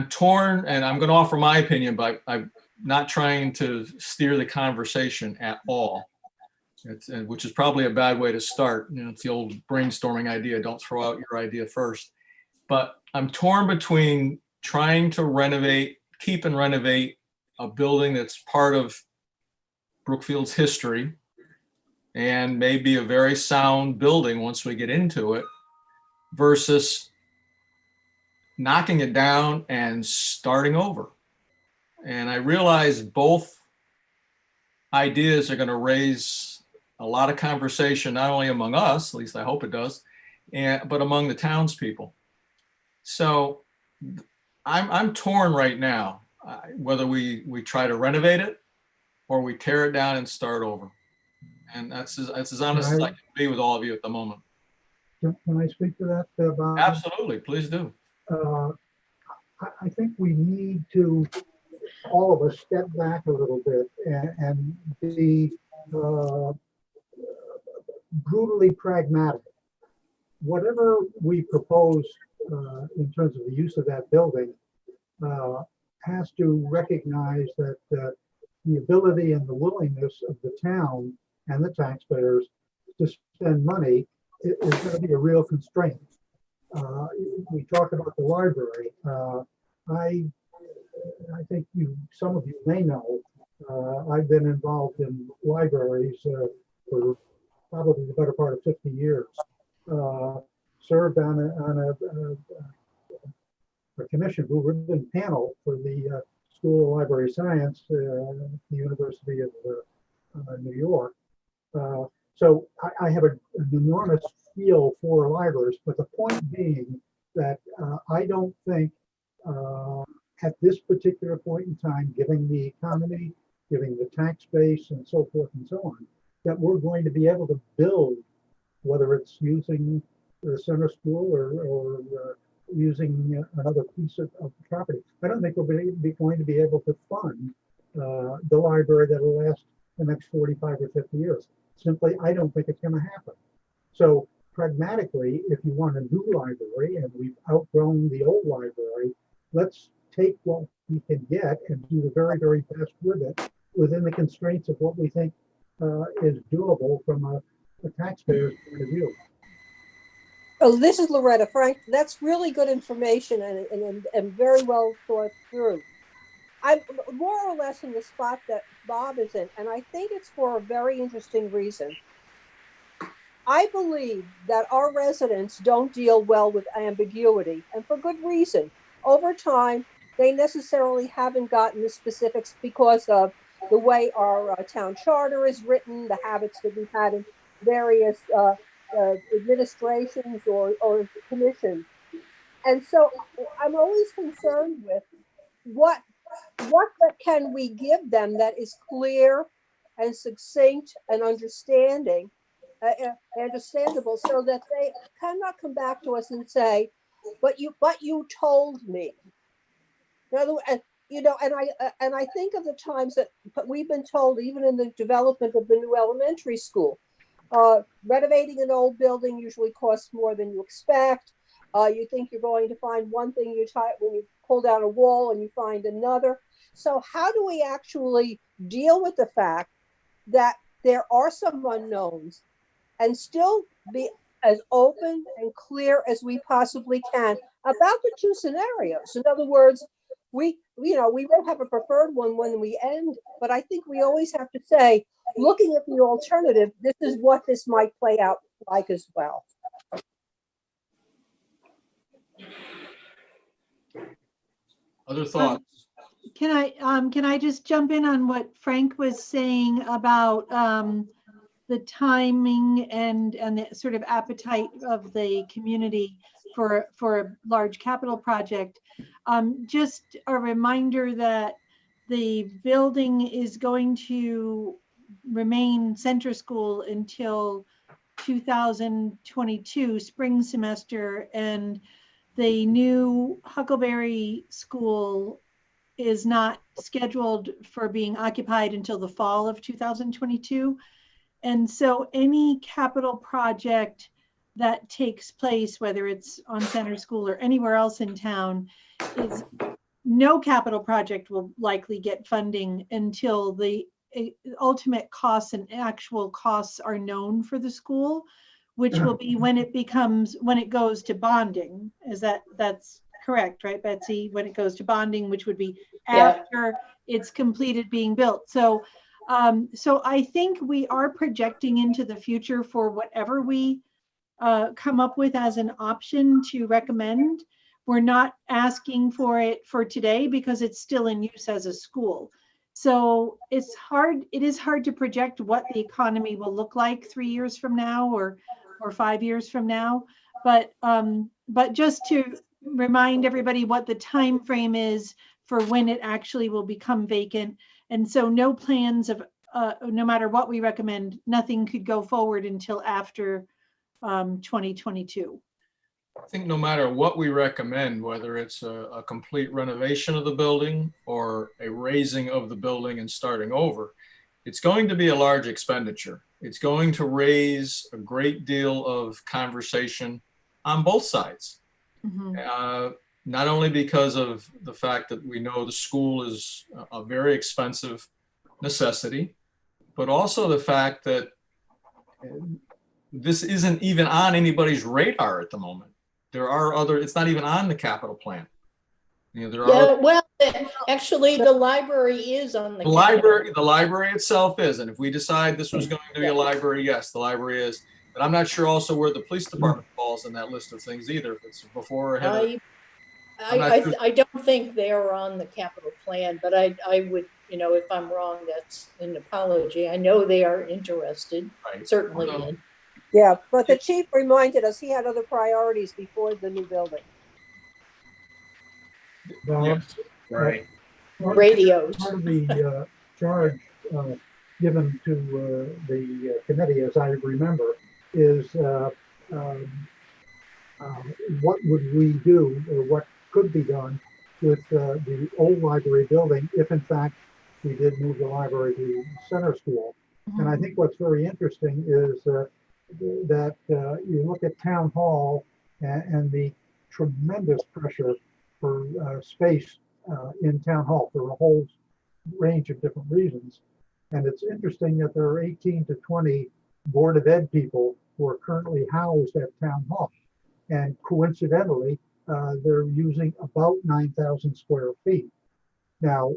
torn, and I'm going to offer my opinion, but I'm not trying to steer the conversation at all. Which is probably a bad way to start. It's the old brainstorming idea. Don't throw out your idea first. But I'm torn between trying to keep and renovate a building that's part of Brookfield's history and maybe a very sound building once we get into it, versus knocking it down and starting over. And I realize both ideas are going to raise a lot of conversation, not only among us, at least I hope it does, but among the townspeople. So I'm torn right now, whether we try to renovate it or we tear it down and start over. And that's as honest as I can be with all of you at the moment. Can I speak to that, Bob? Absolutely, please do. I think we need to, all of us, step back a little bit and be brutally pragmatic. Whatever we propose in terms of the use of that building has to recognize that the ability and the willingness of the town and the taxpayers to spend money is going to be a real constraint. We talked about the library. I think some of you may know, I've been involved in libraries for probably the better part of 50 years. Served on a commission, blue ribbon panel for the School of Library Science at the University of New York. So I have an enormous feel for libraries, but the point being that I don't think at this particular point in time, given the economy, given the tax base and so forth and so on, that we're going to be able to build, whether it's using the center school or using another piece of property. I don't think we're going to be able to fund the library that will last the next 45 or 50 years. Simply, I don't think it's going to happen. So pragmatically, if you want a new library and we've outgrown the old library, let's take what we can get and do the very, very best with it within the constraints of what we think is doable from a taxpayer's point of view. Oh, this is Loretta. Frank, that's really good information and very well thought through. I'm more or less in the spot that Bob is in, and I think it's for a very interesting reason. I believe that our residents don't deal well with ambiguity, and for good reason. Over time, they necessarily haven't gotten the specifics because of the way our town charter is written, the habits that we've had in various administrations or commissions. And so I'm always concerned with what can we give them that is clear and succinct and understandable so that they cannot come back to us and say, but you told me. In other words, and I think of the times that we've been told, even in the development of the new elementary school, renovating an old building usually costs more than you expect. You think you're going to find one thing when you pull down a wall and you find another. So how do we actually deal with the fact that there are some unknowns and still be as open and clear as we possibly can about the two scenarios? In other words, we won't have a preferred one when we end, but I think we always have to say, looking at the alternative, this is what this might play out like as well. Other thoughts? Can I just jump in on what Frank was saying about the timing and the sort of appetite of the community for a large capital project? Just a reminder that the building is going to remain center school until 2022 spring semester, and the new Huckleberry School is not scheduled for being occupied until the fall of 2022. And so any capital project that takes place, whether it's on center school or anywhere else in town, is no capital project will likely get funding until the ultimate costs and actual costs are known for the school, which will be when it goes to bonding. That's correct, right, Betsy? When it goes to bonding, which would be after it's completed being built. So I think we are projecting into the future for whatever we come up with as an option to recommend. We're not asking for it for today because it's still in use as a school. So it is hard to project what the economy will look like 3 years from now or 5 years from now. But just to remind everybody what the time frame is for when it actually will become vacant. And so no plans of, no matter what we recommend, nothing could go forward until after 2022. I think no matter what we recommend, whether it's a complete renovation of the building or a raising of the building and starting over, it's going to be a large expenditure. It's going to raise a great deal of conversation on both sides. Mm-hmm. Not only because of the fact that we know the school is a very expensive necessity, but also the fact that this isn't even on anybody's radar at the moment. There are other, it's not even on the capital plan. You know, well, actually the library is on the library. The library itself is, and if we decide this was going to be a library, yes, the library is. But I'm not sure also where the police department falls in that list of things either. If it's before or ahead. I don't think they are on the capital plan, but I would, you know, if I'm wrong, that's an apology. I know they are interested, certainly in. Yeah, but the chief reminded us he had other priorities before the new building. Yes, right. Radios. Part of the charge given to the committee, as I remember, is what would we do, or what could be done with the old library building if in fact we did move the library to center school. Mm-hmm. And I think what's very interesting is that you look at town hall and the tremendous pressure for space in town hall for a whole range of different reasons. And it's interesting that there are 18 to 20 Board of Ed people who are currently housed at town hall. And coincidentally, they're using about 9,000 square feet. Now,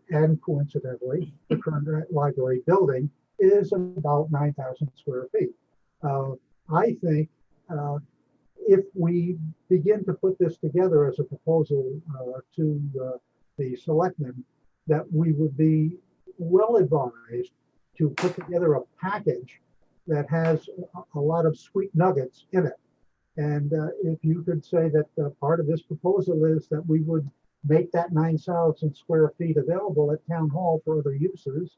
and coincidentally, the current library building is about 9,000 square feet. I think if we begin to put this together as a proposal to the selectmen, that we would be well advised to put together a package that has a lot of sweet nuggets in it. And if you could say that part of this proposal is that we would make that 9,000 square feet available at town hall for other uses,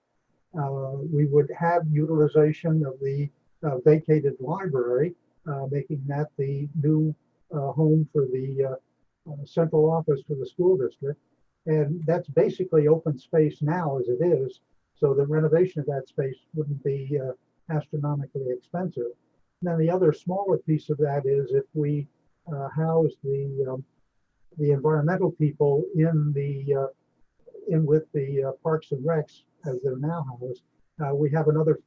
we would have utilization of the vacated library, making that the new home for the central office for the school district. And that's basically open space now as it is. So the renovation of that space wouldn't be astronomically expensive. And then the other smaller piece of that is if we house the environmental people in with the Parks and Recs as they're now housed, we have another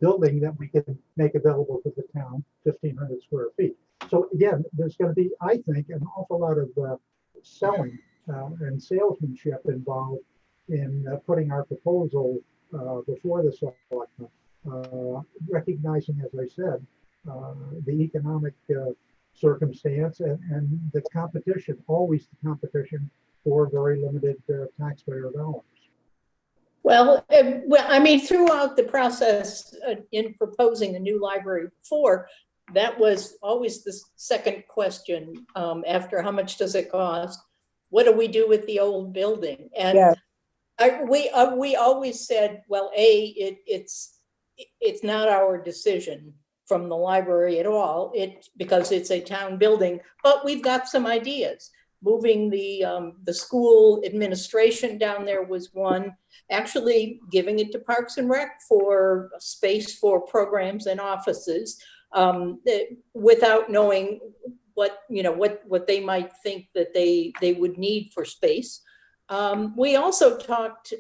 building that we can make available to the town, 1,500 square feet. So again, there's going to be, I think, an awful lot of selling and salesmanship involved in putting our proposal before the selectmen, recognizing, as I said, the economic circumstance and the competition, always the competition for very limited taxpayer dollars. Well, I mean, throughout the process in proposing a new library before, that was always the second question after how much does it cost? What do we do with the old building? And We always said, well, it's not our decision from the library at all, because it's a town building, but we've got some ideas. Moving the school administration down there was one. Actually giving it to Parks and Rec for space for programs and offices, without knowing what they might think that they would need for space. We also talked,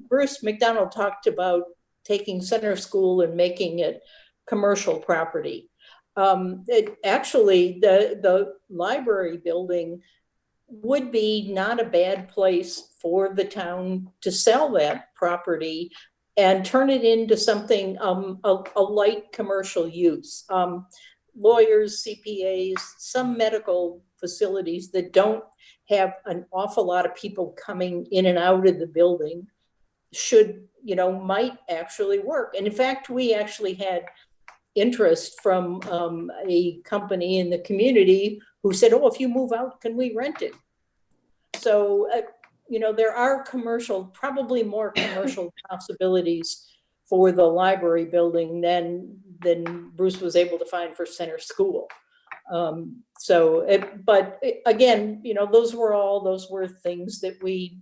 Bruce McDonald talked about taking Center School and making it commercial property. Actually, the library building would be not a bad place for the town to sell that property and turn it into something, a light commercial use. Lawyers, CPAs, some medical facilities that don't have an awful lot of people coming in and out of the building might actually work. And in fact, we actually had interest from a company in the community who said, oh, if you move out, can we rent it? So, there are probably more commercial possibilities for the library building than Bruce was able to find for Center School. But again, those were things that we,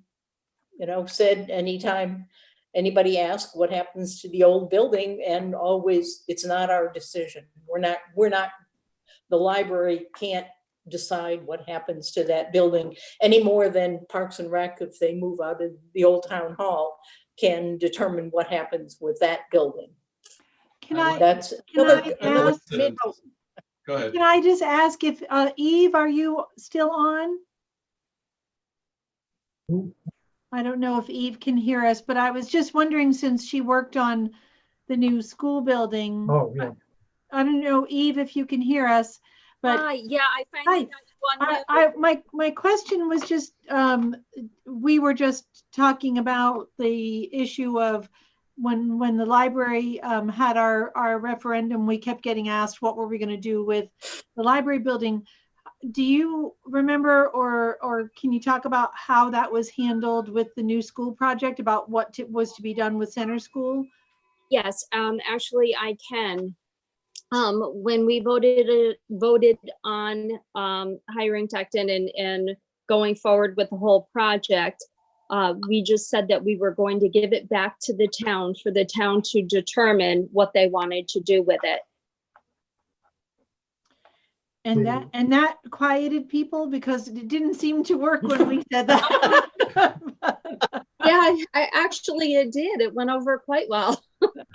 said anytime anybody asked what happens to the old building, and always, it's not our decision. The library can't decide what happens to that building any more than Parks and Rec, if they move out of the old town hall, can determine what happens with that building. Can I That's can I ask? Go ahead. Can I just ask if Eve, are you still on? I don't know if Eve can hear us, but I was just wondering, since she worked on the new school building. Oh, yeah. I don't know, Eve, if you can hear us, but yeah, I finally got one. my question was just, we were just talking about the issue of when the library had our referendum, we kept getting asked what were we going to do with the library building. Do you remember, or can you talk about how that was handled with the new school project, about what was to be done with Center School? Yes, actually I can. When we voted on hiring Tecton and going forward with the whole project, we just said that we were going to give it back to the town for the town to determine what they wanted to do with it. And that quieted people, because it didn't seem to work when we said that. Yeah, it did. It went over quite well.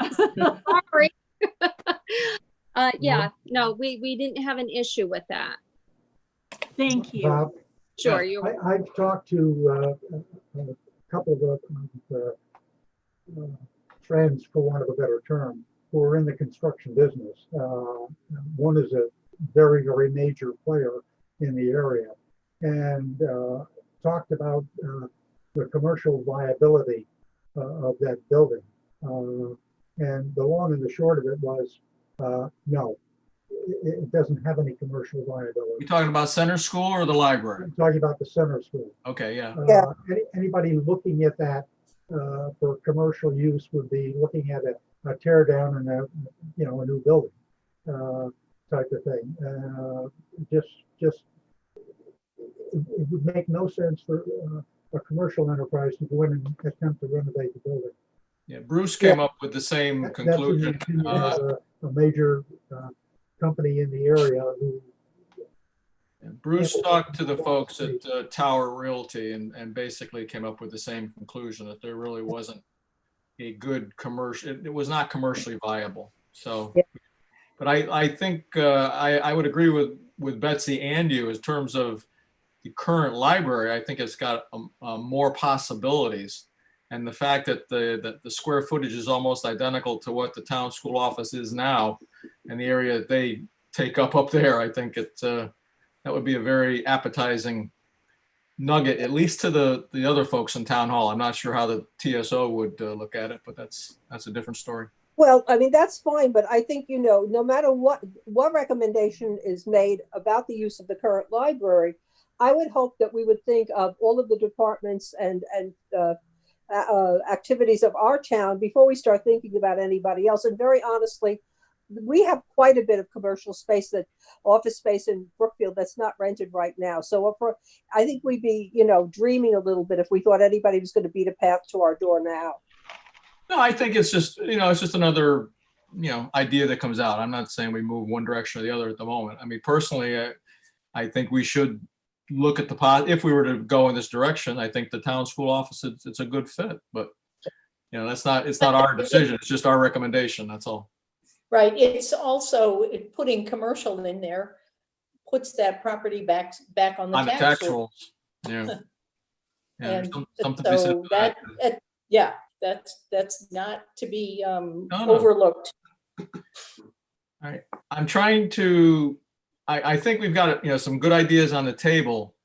Sorry. Yeah, no, we didn't have an issue with that. Thank you. Bob, Sure. I've talked to a couple of friends, for want of a better term, who are in the construction business. One is a very, very major player in the area, and talked about the commercial viability of that building. And the long and the short of it was, no, it doesn't have any commercial viability. You talking about Center School or the library? I'm talking about the Center School. Okay, yeah. Anybody looking at that for commercial use would be looking at a tear down and a new building type of thing. Just it would make no sense for a commercial enterprise to go in and attempt to renovate the building. Yeah, Bruce came up with the same conclusion. That's in the opinion of a major company in the area who. Bruce talked to the folks at Tower Realty and basically came up with the same conclusion, that there really wasn't a good commercial, it was not commercially viable. So, but I think I would agree with Betsy and you in terms of the current library. I think it's got more possibilities. And the fact that the square footage is almost identical to what the town school office is now, and the area that they take up there, I think that would be a very appetizing nugget, at least to the other folks in town hall. I'm not sure how the TSO would look at it, but that's a different story. Well, I mean, that's fine, but I think, no matter what recommendation is made about the use of the current library, I would hope that we would think of all of the departments and activities of our town before we start thinking about anybody else. And very honestly, we have quite a bit of commercial space, that office space in Brookfield that's not rented right now. So I think we'd be, dreaming a little bit if we thought anybody was going to beat a path to our door now. No, I think it's just, it's just another, idea that comes out. I'm not saying we move one direction or the other at the moment. I mean, personally, I think we should look at if we were to go in this direction, I think the town school office, it's a good fit, but it's not our decision. It's just our recommendation. That's all. Right. It's also putting commercial in there puts that property back on the tax roll. rolls. Yeah. And something to be said so for that. that's not to be No. overlooked. All right. I'm trying to, I think we've got, some good ideas on the table,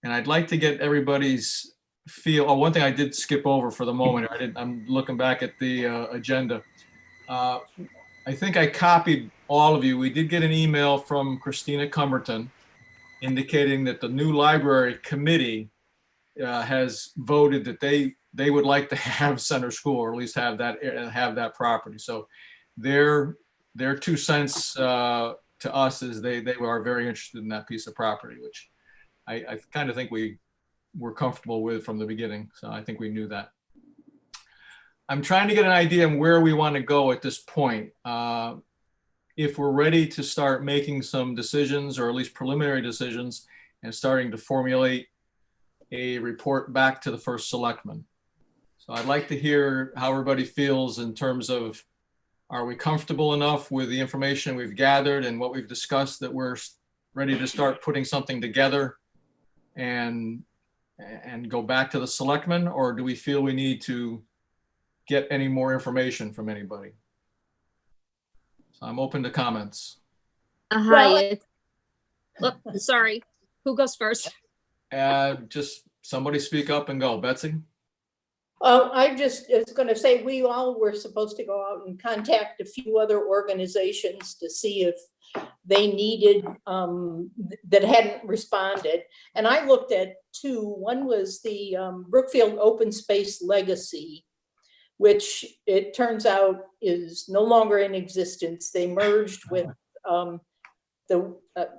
and I'd like to get everybody's feel. Oh, one thing I did skip over for the moment. I'm looking back at the agenda. I think I copied all of you. We did get an email from Christina Cumberton indicating that the new library committee has voted that they would like to have Center School, or at least have that property. So their 2 cents to us is they are very interested in that piece of property, which I kind of think we were comfortable with from the beginning. So I think we knew that. I'm trying to get an idea on where we want to go at this point. If we're ready to start making some decisions, or at least preliminary decisions, and starting to formulate a report back to the first selectman. So I'd like to hear how everybody feels in terms of, are we comfortable enough with the information we've gathered and what we've discussed that we're ready to start putting something together and go back to the selectmen, or do we feel we need to get any more information from anybody? So I'm open to comments. Hi. Sorry. Who goes first? Just somebody speak up and go. Betsy? I was going to say, we all were supposed to go out and contact a few other organizations to see if they needed, that hadn't responded. And I looked at 2. One was the Brookfield Open Space Legacy, which it turns out is no longer in existence. They merged with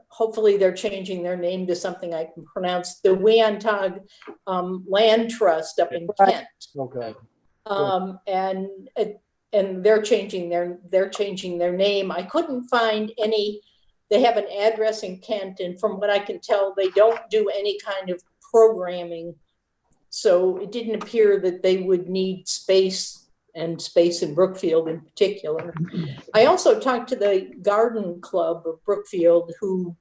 hopefully they're changing their name to something I can pronounce, the Weantag Land Trust up in Kent. Okay. And they're changing their name. I couldn't find any. They have an address in Kent, and from what I can tell, they don't do any kind of programming. So it didn't appear that they would need space in Brookfield in particular. I also talked to the Garden Club of Brookfield, who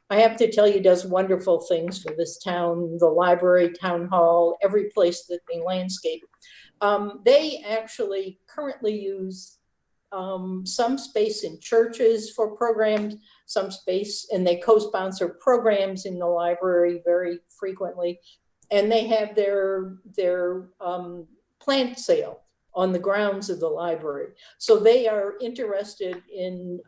I have to tell you does wonderful things for this town, the library, town hall, every place that they landscape. They actually currently use some space in churches for programs, some space, and they co-sponsor programs in the library very frequently. And they have their plant sale on the grounds of the library. So they are interested in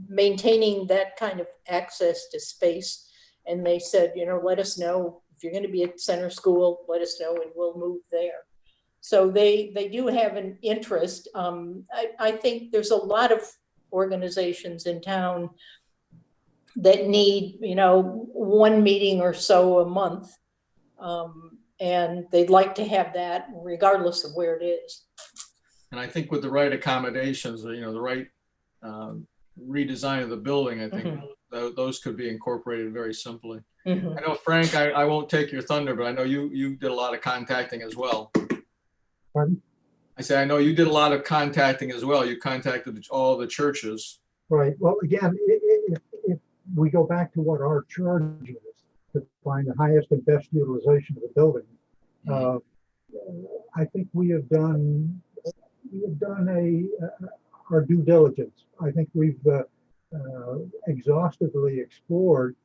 maintaining that kind of access to space. And they said, let us know if you're going to be at Center School, let us know and we'll move there. So they do have an interest. I think there's a lot of organizations in town that need, 1 meeting or so a month. And they'd like to have that regardless of where it is. And I think with the right accommodations, the right redesign of the building, I think those could be incorporated very simply. I know, Frank, I won't take your thunder, but I know you did a lot of contacting as well. Pardon? I say, I know you did a lot of contacting as well. You contacted all the churches. Right. Well, again, if we go back to what our charge is, to find the highest and best utilization of the building, I think we have done our due diligence. I think we've exhaustively explored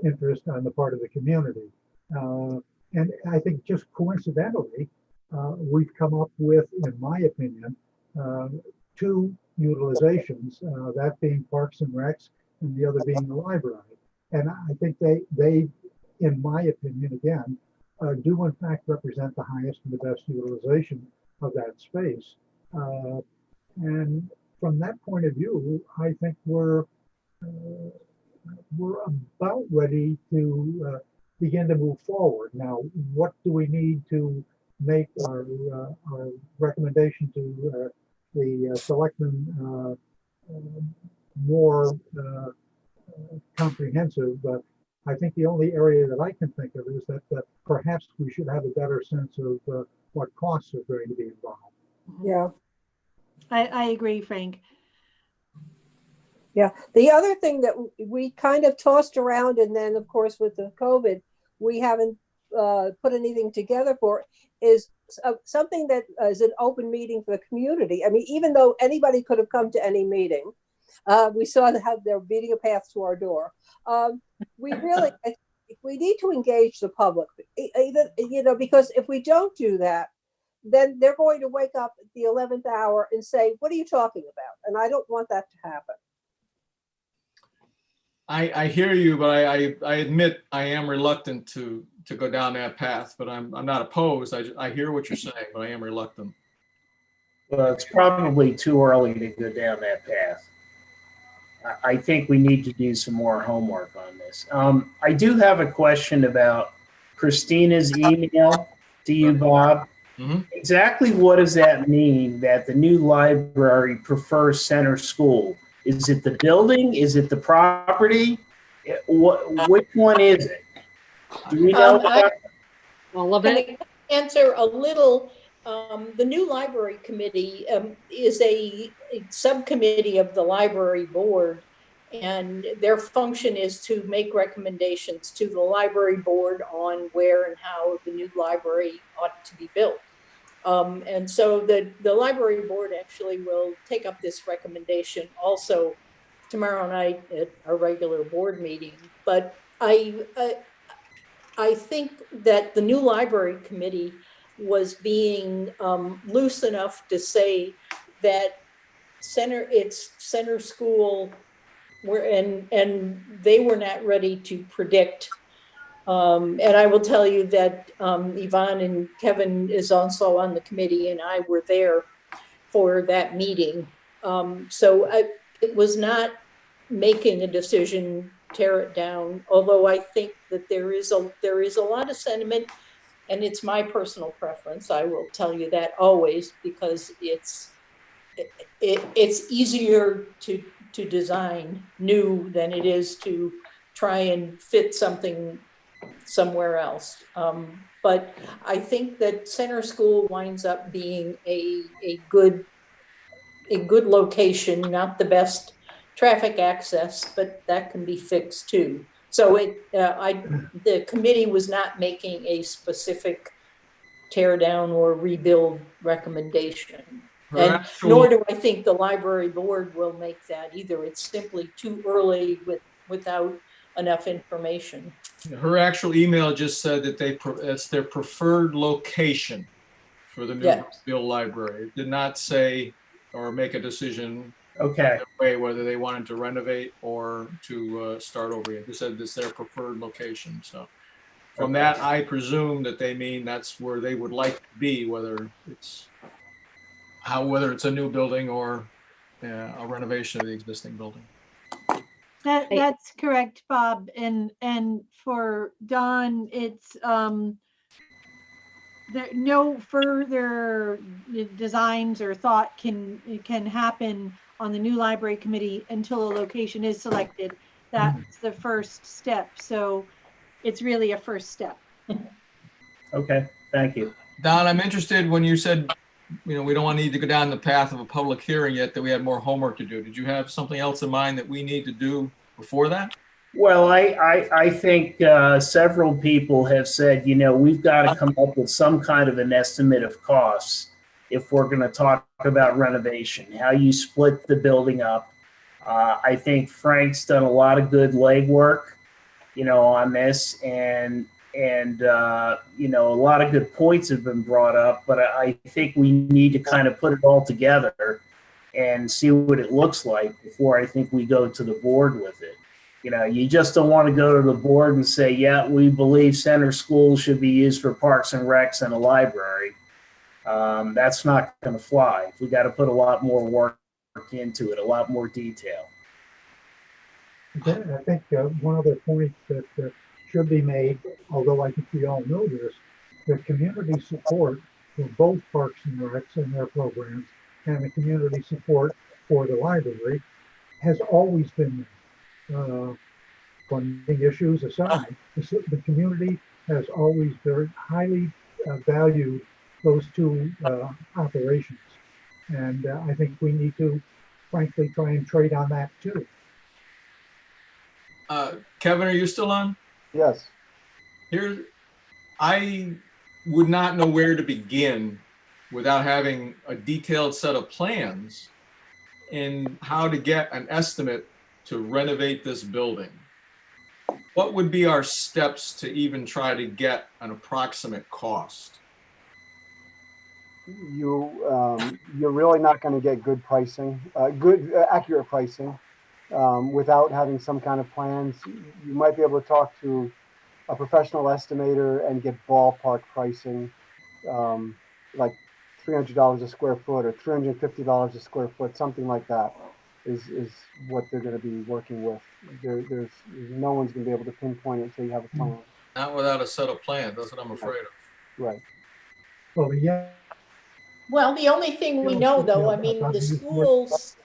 interest on the part of the community, and I think just coincidentally, we've come up with, in my opinion, 2 utilizations, that being Parks and Recs and the other being the library. And I think they in my opinion, again, do in fact represent the highest and the best utilization of that space. And from that point of view, I think we're about ready to begin to move forward. Now, what do we need to make our recommendation to the selectmen more comprehensive? I think the only area that I can think of is that perhaps we should have a better sense of what costs are going to be involved. Yeah. I agree, Frank. Yeah. The other thing that we kind of tossed around, and then of course with the COVID, we haven't put anything together for, is something that is an open meeting for the community. I mean, even though anybody could have come to any meeting, we saw how they're beating a path to our door. We really, we need to engage the public, because if we don't do that, then they're going to wake up at the 11th hour and say, what are you talking about? And I don't want that to happen. I hear you, but I admit I am reluctant to go down that path, but I'm not opposed. I hear what you're saying, but I am reluctant. Well, it's probably too early to go down that path. I think we need to do some more homework on this. I do have a question about Christina's email to you, Bob. Mm-hmm. Exactly what does that mean that the new library prefers center school? Is it the building? Is it the property? Which one is it? Do we know? All of Can it. I answer a little? The new library committee is a subcommittee of the library board, and their function is to make recommendations to the library board on where and how the new library ought to be built. And so the library board actually will take up this recommendation also tomorrow night at our regular board meeting. But I think that the new library committee was being loose enough to say that it's center school, and they were not ready to predict. And I will tell you that Yvonne and Kevin is also on the committee, and I were there for that meeting. So it was not making a decision, tear it down, although I think that there is a lot of sentiment, and it's my personal preference. I will tell you that always, because it's easier to design new than it is to try and fit something somewhere else. But I think that center school winds up being a good location, not the best traffic access, but that can be fixed too. So the committee was not making a specific tear down or rebuild recommendation. And nor do I think the library board will make that either. It's simply too early without enough information. Her actual email just said that it's their preferred location for the new build library. It did not say or make a decision way whether they wanted to renovate or to start over again. They said it's their preferred location. So from that, I presume that they mean that's where they would like to be, whether it's a new building or a renovation of the existing building. That's correct, Bob. And for Don, it's there no further designs or thought can happen on the new library committee until a location is selected. That's the first step. So it's really a first step. Okay, thank you. Don, I'm interested when you said, we don't need to go down the path of a public hearing yet, that we had more homework to do. Did you have something else in mind that we need to do before that? Well, I think several people have said, we've got to come up with some kind of an estimate of costs if we're going to talk about renovation, how you split the building up. I think Frank's done a lot of good legwork, on this, and a lot of good points have been brought up, but I think we need to kind of put it all together and see what it looks like before I think we go to the board with it. You know, you just don't want to go to the board and say, yeah, we believe center school should be used for parks and recs and a library. That's not going to fly. We got to put a lot more work into it, a lot more detail. I think one other point that should be made, although I think we all know this, the community support for both Parks and Recs and their programs and the community support for the library has always been there. Funding issues aside, the community has always very highly valued those two operations. And I think we need to, frankly, try and trade on that too. Kevin, are you still on? Yes. Here, I would not know where to begin without having a detailed set of plans in how to get an estimate to renovate this building. What would be our steps to even try to get an approximate cost? You're really not going to get good pricing, accurate pricing, without having some kind of plans. You might be able to talk to a professional estimator and get ballpark pricing, like $300 a square foot or $350 a square foot, something like that is what they're going to be working with. There's no one's going to be able to pinpoint it until you have a plan. Not without a set of plans. That's what I'm afraid of. Right. Well, yeah. Well, the only thing we know, though, I mean, the schools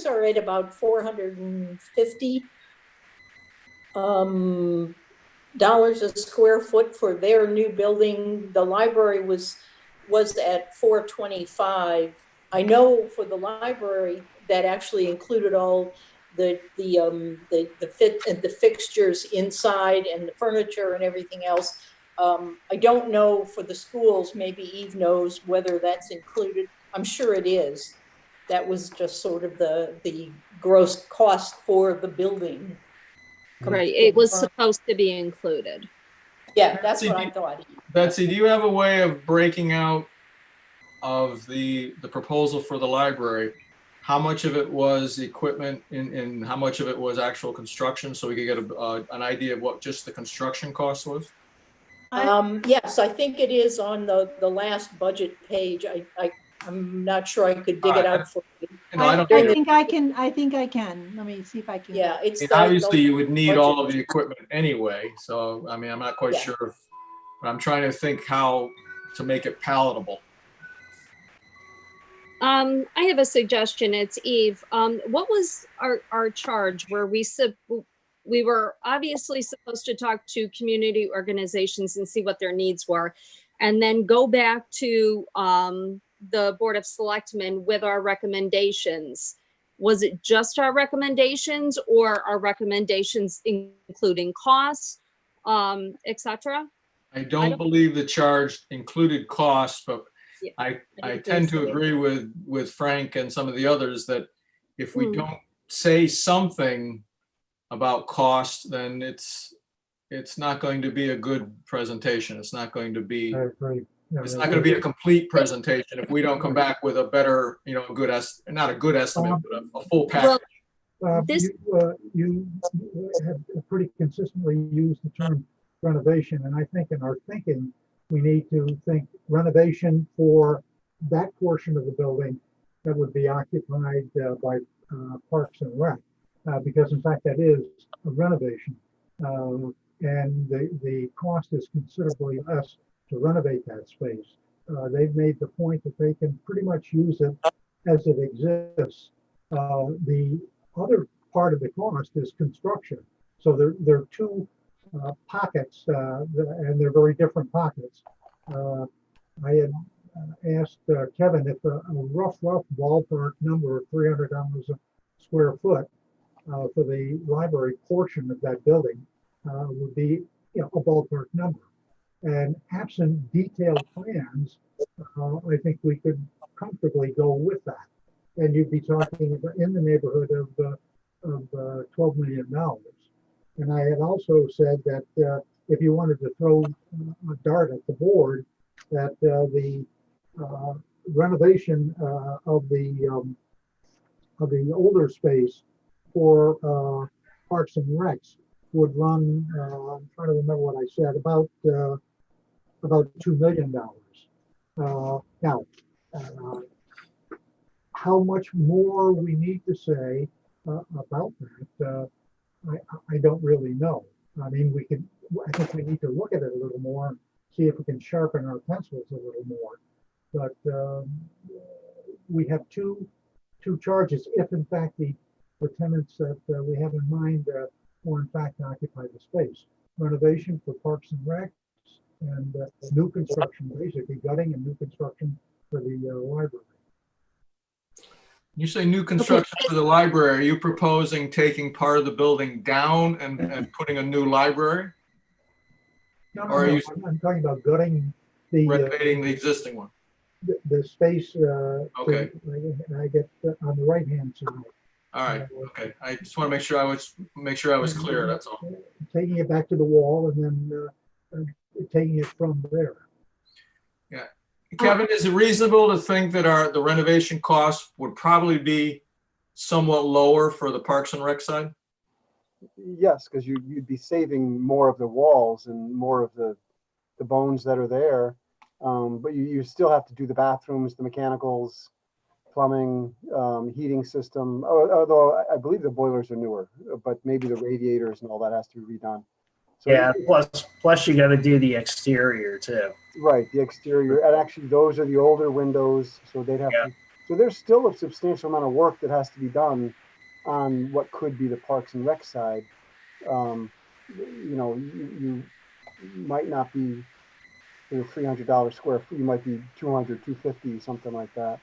are at about $450 dollars a square foot for their new building. The library was at $425. I know for the library that actually included all the fixtures inside and the furniture and everything else. I don't know for the schools, maybe Eve knows whether that's included. I'm sure it is. That was just sort of the gross cost for the building. Right, it was supposed to be included. Yeah, that's what I thought. Betsy, do you have a way of breaking out of the proposal for the library, how much of it was equipment and how much of it was actual construction, so we could get an idea of what just the construction cost was? Yes, I think it is on the last budget page. I'm not sure I could dig it out for you. I think I can. Let me see if I can. Yeah, it's obviously you would need all of the equipment anyway. So, I mean, I'm not quite sure but I'm trying to think how to make it palatable. I have a suggestion. It's Eve. What was our charge? Where we were obviously supposed to talk to community organizations and see what their needs were, and then go back to the Board of Selectmen with our recommendations. Was it just our recommendations, or our recommendations including costs, etc.? I don't believe the charge included costs, but yeah, I tend to agree with Frank and some of the others that if we don't say something about cost, then it's not going to be a good presentation. It's not going to be. I agree. Yeah, it's not going to be a complete presentation if we don't come back with a better, not a good estimate, but a full package. You have pretty consistently used the term renovation, and I think in our thinking, we need to think renovation for that portion of the building that would be occupied by Parks and Rec, because in fact that is a renovation, and the cost is considerably less to renovate that space. They've made the point that they can pretty much use it as it exists. The other part of the cost is construction. So there are two pockets, and they're very different pockets. I had asked Kevin if a rough ballpark number of $300 a square foot for the library portion of that building would be a ballpark number. And absent detailed plans, I think we could comfortably go with that. And you'd be talking about in the neighborhood of $12 million. And I had also said that if you wanted to throw a dart at the board, that the renovation of the older space for Parks and Recs would run, I'm trying to remember what I said, about $2 million. Now, how much more we need to say about that, I don't really know. I mean, I think we need to look at it a little more and see if we can sharpen our pencils a little more. But we have two charges if in fact the tenants that we have in mind will in fact occupy the space. Renovation for Parks and Recs and new construction, basically gutting and new construction for the library. You say new construction for the library. Are you proposing taking part of the building down and putting a new library? No, Or are you I'm talking about gutting the renovating the existing one? the space. Okay. I get on the right hand side. All right. Okay. I just want to make sure I was clear. That's all. Taking it back to the wall and then taking it from there. Yeah. Kevin, is it reasonable to think that the renovation costs would probably be somewhat lower for the Parks and Rec side? Yes, because you'd be saving more of the walls and more of the bones that are there. But you still have to do the bathrooms, the mechanicals, plumbing, heating system. Although I believe the boilers are newer, but maybe the radiators and all that has to be redone. So Yeah, plus you got to do the exterior too. right, the exterior, and actually those are the older windows, so they'd have to. So there's still a substantial amount of work that has to be done on what could be the Parks and Rec side. You might not be $300 square foot. You might be 200, 250, something like that.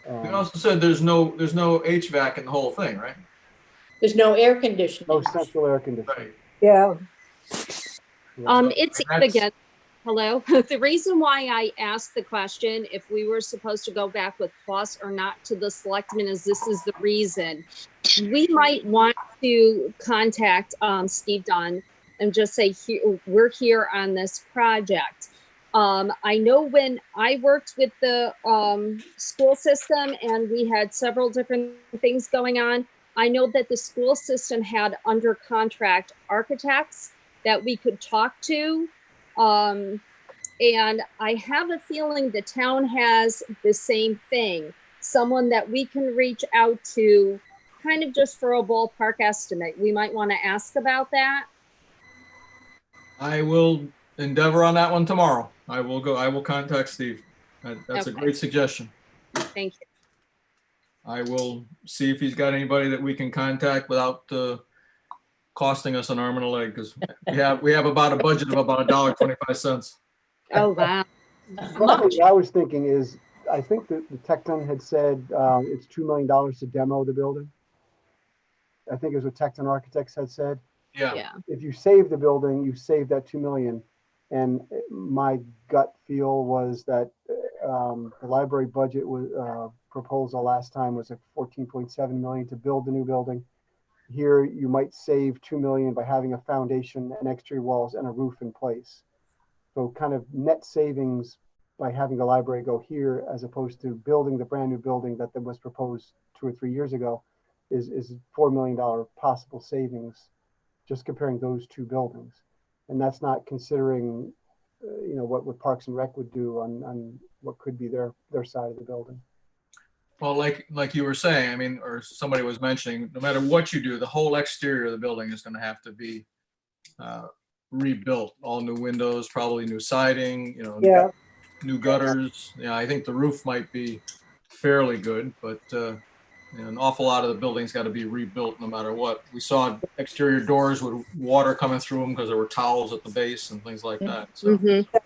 You also said there's no HVAC in the whole thing, right? There's no air conditioning. No central air conditioning. Right. Yeah. It's Eve again. Hello. The reason why I asked the question if we were supposed to go back with costs or not to the selectmen is this is the reason. We might want to contact Steve Dunn and just say, we're here on this project. I know when I worked with the school system and we had several different things going on, I know that the school system had under contract architects that we could talk to. And I have a feeling the town has the same thing, someone that we can reach out to kind of just for a ballpark estimate. We might want to ask about that. I will endeavor on that one tomorrow. I will contact Steve. That's Okay. a great suggestion. Thank you. I will see if he's got anybody that we can contact without costing us an arm and a leg, because we have about a budget of about $1.25. Oh, wow. One thing I was thinking is, I think that the Tecton had said it's $2 million to demo the building. I think it was what Tecton Architects had said. Yeah. If you save the building, you save that $2 million. And my gut feel was that the library budget was proposal last time was at $14.7 million to build the new building. Here, you might save $2 million by having a foundation and exterior walls and a roof in place. So kind of net savings by having the library go here as opposed to building the brand new building that was proposed 2 or 3 years ago is $4 million possible savings, just comparing those two buildings. And that's not considering, what Parks and Rec would do on what could be their side of the building. Well, like you were saying, I mean, or somebody was mentioning, no matter what you do, the whole exterior of the building is going to have to be rebuilt. All new windows, probably new siding, Yeah. new gutters. Yeah, I think the roof might be fairly good, but an awful lot of the building's got to be rebuilt no matter what. We saw exterior doors with water coming through them because there were towels at the base and things like that. So. Mm-hmm.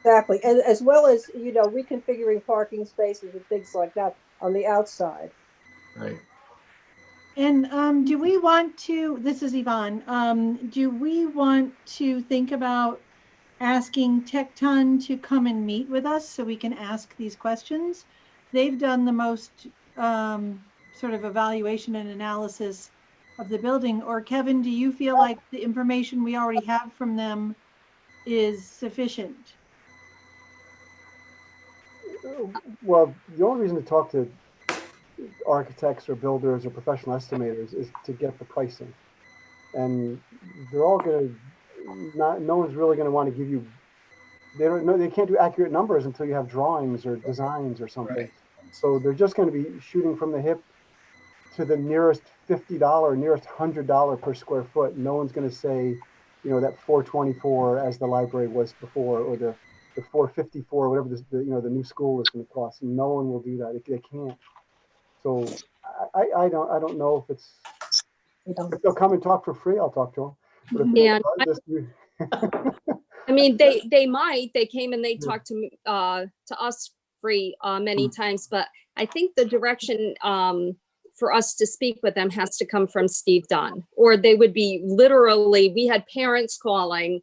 Exactly. And as well as, reconfiguring parking spaces and things like that on the outside. Right. And do we want to, this is Yvonne, do we want to think about asking Tecton to come and meet with us so we can ask these questions? They've done the most sort of evaluation and analysis of the building. Or Kevin, do you feel like the information we already have from them is sufficient? Well, the only reason to talk to architects or builders or professional estimators is to get the pricing. and they're all gonna, no one's really gonna want to give you, they don't know, they can't do accurate numbers until you have drawings or designs or something. Right. So they're just gonna be shooting from the hip to the nearest $50, nearest $100 per square foot. No one's gonna say, you know, that 424 as the library was before, or the 454, whatever the new school is gonna cost. No one will do that. They can't. So I don't know if it's, if they'll come and talk for free, I'll talk to them. But if Yeah, this, I mean, they might, they came and they talked to us free many times, but I think the direction for us to speak with them has to come from Steve Dunn, or they would be literally, we had parents calling,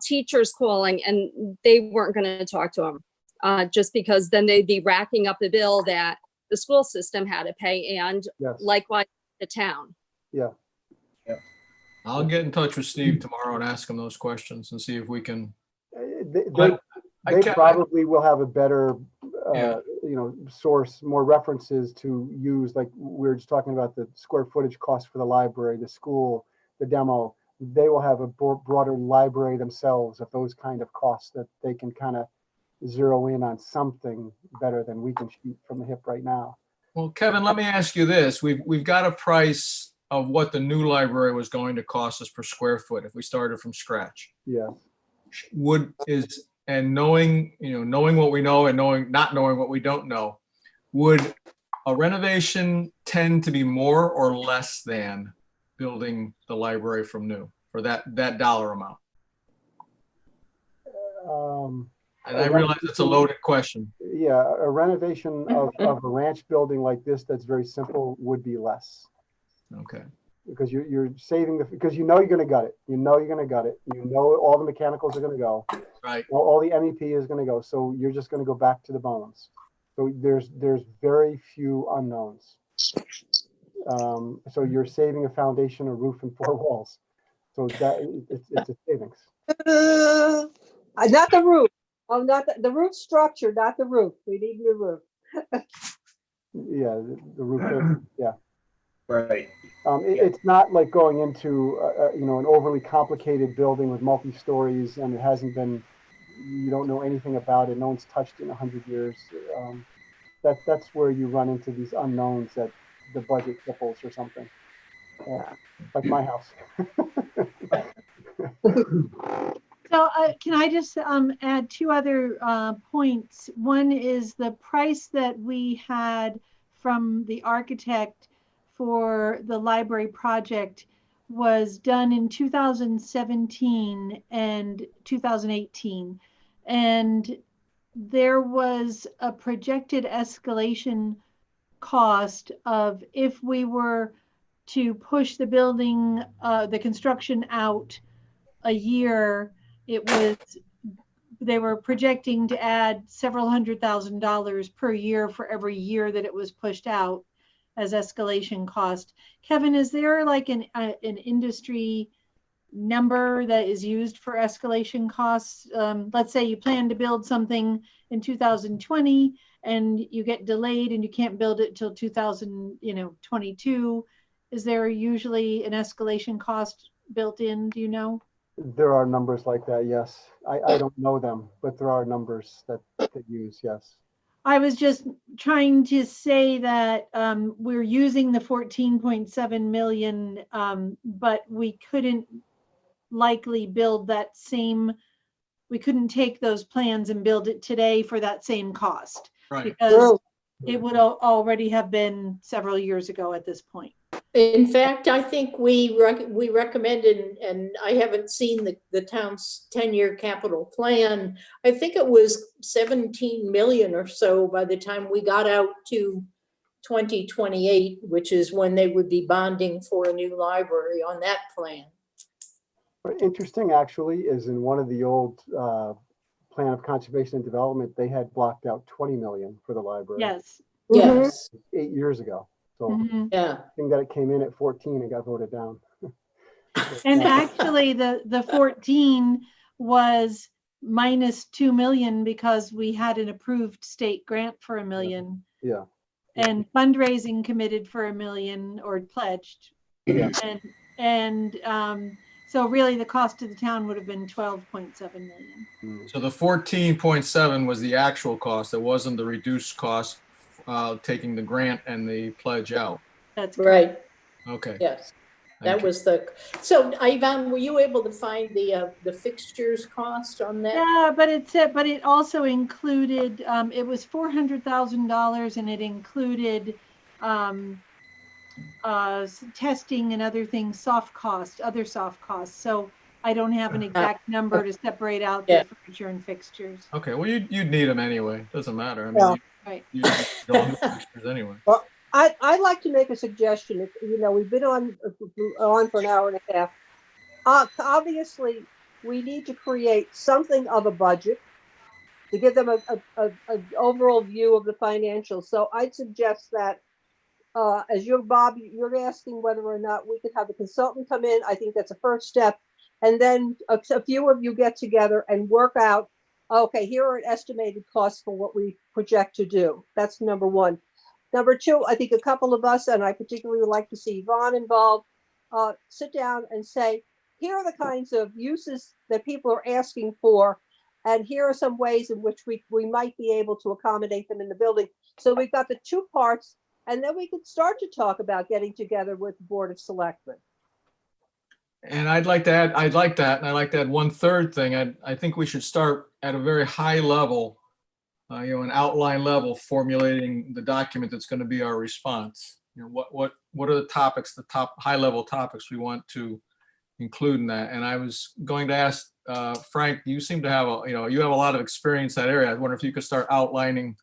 teachers calling, and they weren't going to talk to them just because then they'd be racking up the bill that the school system had to pay, and yes, likewise the town. yeah. I'll get in touch with Steve tomorrow and ask him those questions and see if we can. They But they can't- probably will have a better, Yeah. you know, source, more references to use. Like we were just talking about the square footage cost for the library, the school, the demo. They will have a broader library themselves of those kind of costs that they can kind of zero in on something better than we can shoot from the hip right now. Well, Kevin, let me ask you this. We've got a price of what the new library was going to cost us per square foot if we started from scratch. Yeah. And knowing what we know and not knowing what we don't know, would a renovation tend to be more or less than building the library from new for that dollar amount? And I realize it's a loaded question. Yeah, a renovation of a ranch building like this that's very simple would be less. Okay. Because you're saving because you know you're going to gut it. You know you're going to gut it. You know all the mechanicals are going to go. Right. All the MEP is going to go. So you're just going to go back to the bones. So there's very few unknowns. So you're saving a foundation, a roof, and 4 walls. So that it's a savings. Not the roof. Oh, not the roof structure, not the roof. We need new roof. Yeah, the roof. Yeah. Right. It's not like going into an overly complicated building with multi-stories, and it hasn't been. You don't know anything about it. No one's touched it in 100 years. That's where you run into these unknowns that the budget triples or something. Like my house. So can I just add 2 other points? One is the price that we had from the architect for the library project was done in 2017 and 2018. And there was a projected escalation cost of, if we were to push the building, the construction out a year, they were projecting to add several $100,000 per year for every year that it was pushed out as escalation cost. Kevin, is there like an industry number that is used for escalation costs? Let's say you plan to build something in 2020 and you get delayed and you can't build it till 2022. Is there usually an escalation cost built in? Do you know? There are numbers like that, yes. I don't know them, but there are numbers that they use, yes. I was just trying to say that we're using the 14.7 million, but we couldn't likely build that same, we couldn't take those plans and build it today for that same cost. Right. Because it would already have been several years ago at this point. In fact, I think we recommended, and I haven't seen the town's 10-year capital plan. I think it was 17 million or so by the time we got out to 2028, which is when they would be bonding for a new library on that plan. But interesting, actually, is in one of the old plan of conservation and development, they had blocked out 20 million for the library. Yes. Yes. 8 years ago. So Yeah. I think that it came in at 14 and got voted down. And actually the 14 was minus 2 million because we had an approved state grant for $1 million. Yeah. And fundraising committed for $1 million or pledged. Yeah. And And so really the cost to the town would have been 12.7 million. So the 14.7 was the actual cost. It wasn't the reduced cost taking the grant and the pledge out. That's correct. Right, Okay. yes. Thank That you. was the, so Ivan, were you able to find the fixtures cost on that? Yeah, but it also included, it was $400,000 and it included testing and other things, other soft costs. So I don't have an exact number to separate out Yeah. the furniture and fixtures. Okay. Well, you'd need them anyway. Doesn't matter. I mean, Yeah. Right. you don't need pictures anyway. Well, I'd like to make a suggestion. If, we've been on for an hour and a half. Obviously, we need to create something of a budget to give them an overall view of the financials. So I'd suggest that as Bob, you're asking whether or not we could have a consultant come in. I think that's a first step. And then a few of you get together and work out, okay, here are estimated costs for what we project to do. That's number one. Number two, I think a couple of us, and I particularly would like to see Yvonne involved, sit down and say, here are the kinds of uses that people are asking for, and here are some ways in which we might be able to accommodate them in the building. So we've got the two parts, and then we could start to talk about getting together with the Board of Selectmen. And I'd like to add, I'd like that, and I'd like to add one third thing. I think we should start at a very high level, an outline level, formulating the document that's going to be our response. What are the topics, the top high level topics we want to include in that? And I was going to ask Frank, you seem to have you have a lot of experience in that area. I wonder if you could start outlining,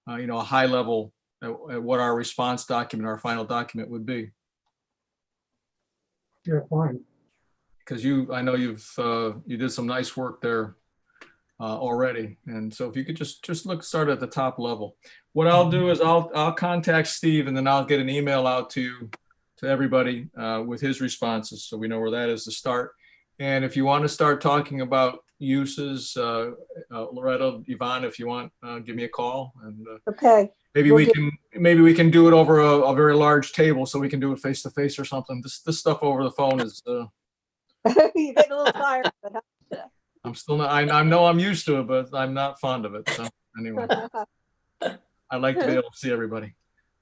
a high level at what our response document, our final document would be. Yeah, fine. Because I know you did some nice work there already, and so if you could just start at the top level. What I'll do is I'll contact Steve, and then I'll get an email out to everybody with his responses, so we know where that is to start. And if you want to start talking about uses, Loretta, Yvonne, if you want, give me a call, and Okay. maybe we can do it over a very large table, so we can do it face to face or something. This stuff over the phone is. You get a little tired, but I'm still not. I know I'm used to it, but I'm not fond of it. So anyway, I'd like to be able to see everybody.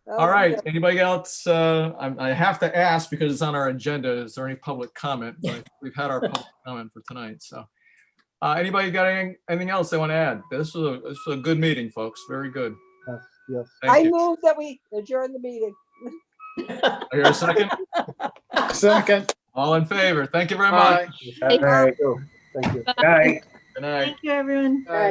All right. Anybody else? I have to ask because it's on our agenda. Is there any public comment? But we've had our public comment for tonight. So, anybody got anything else they want to add? This was a good meeting, folks. Very good. Yes. Thank you. move that we adjourn the meeting. I hear a second. Second. All in favor. Thank you very much. Aye. All right. Thank you. All right. Good night. Thank you, everyone. Aye.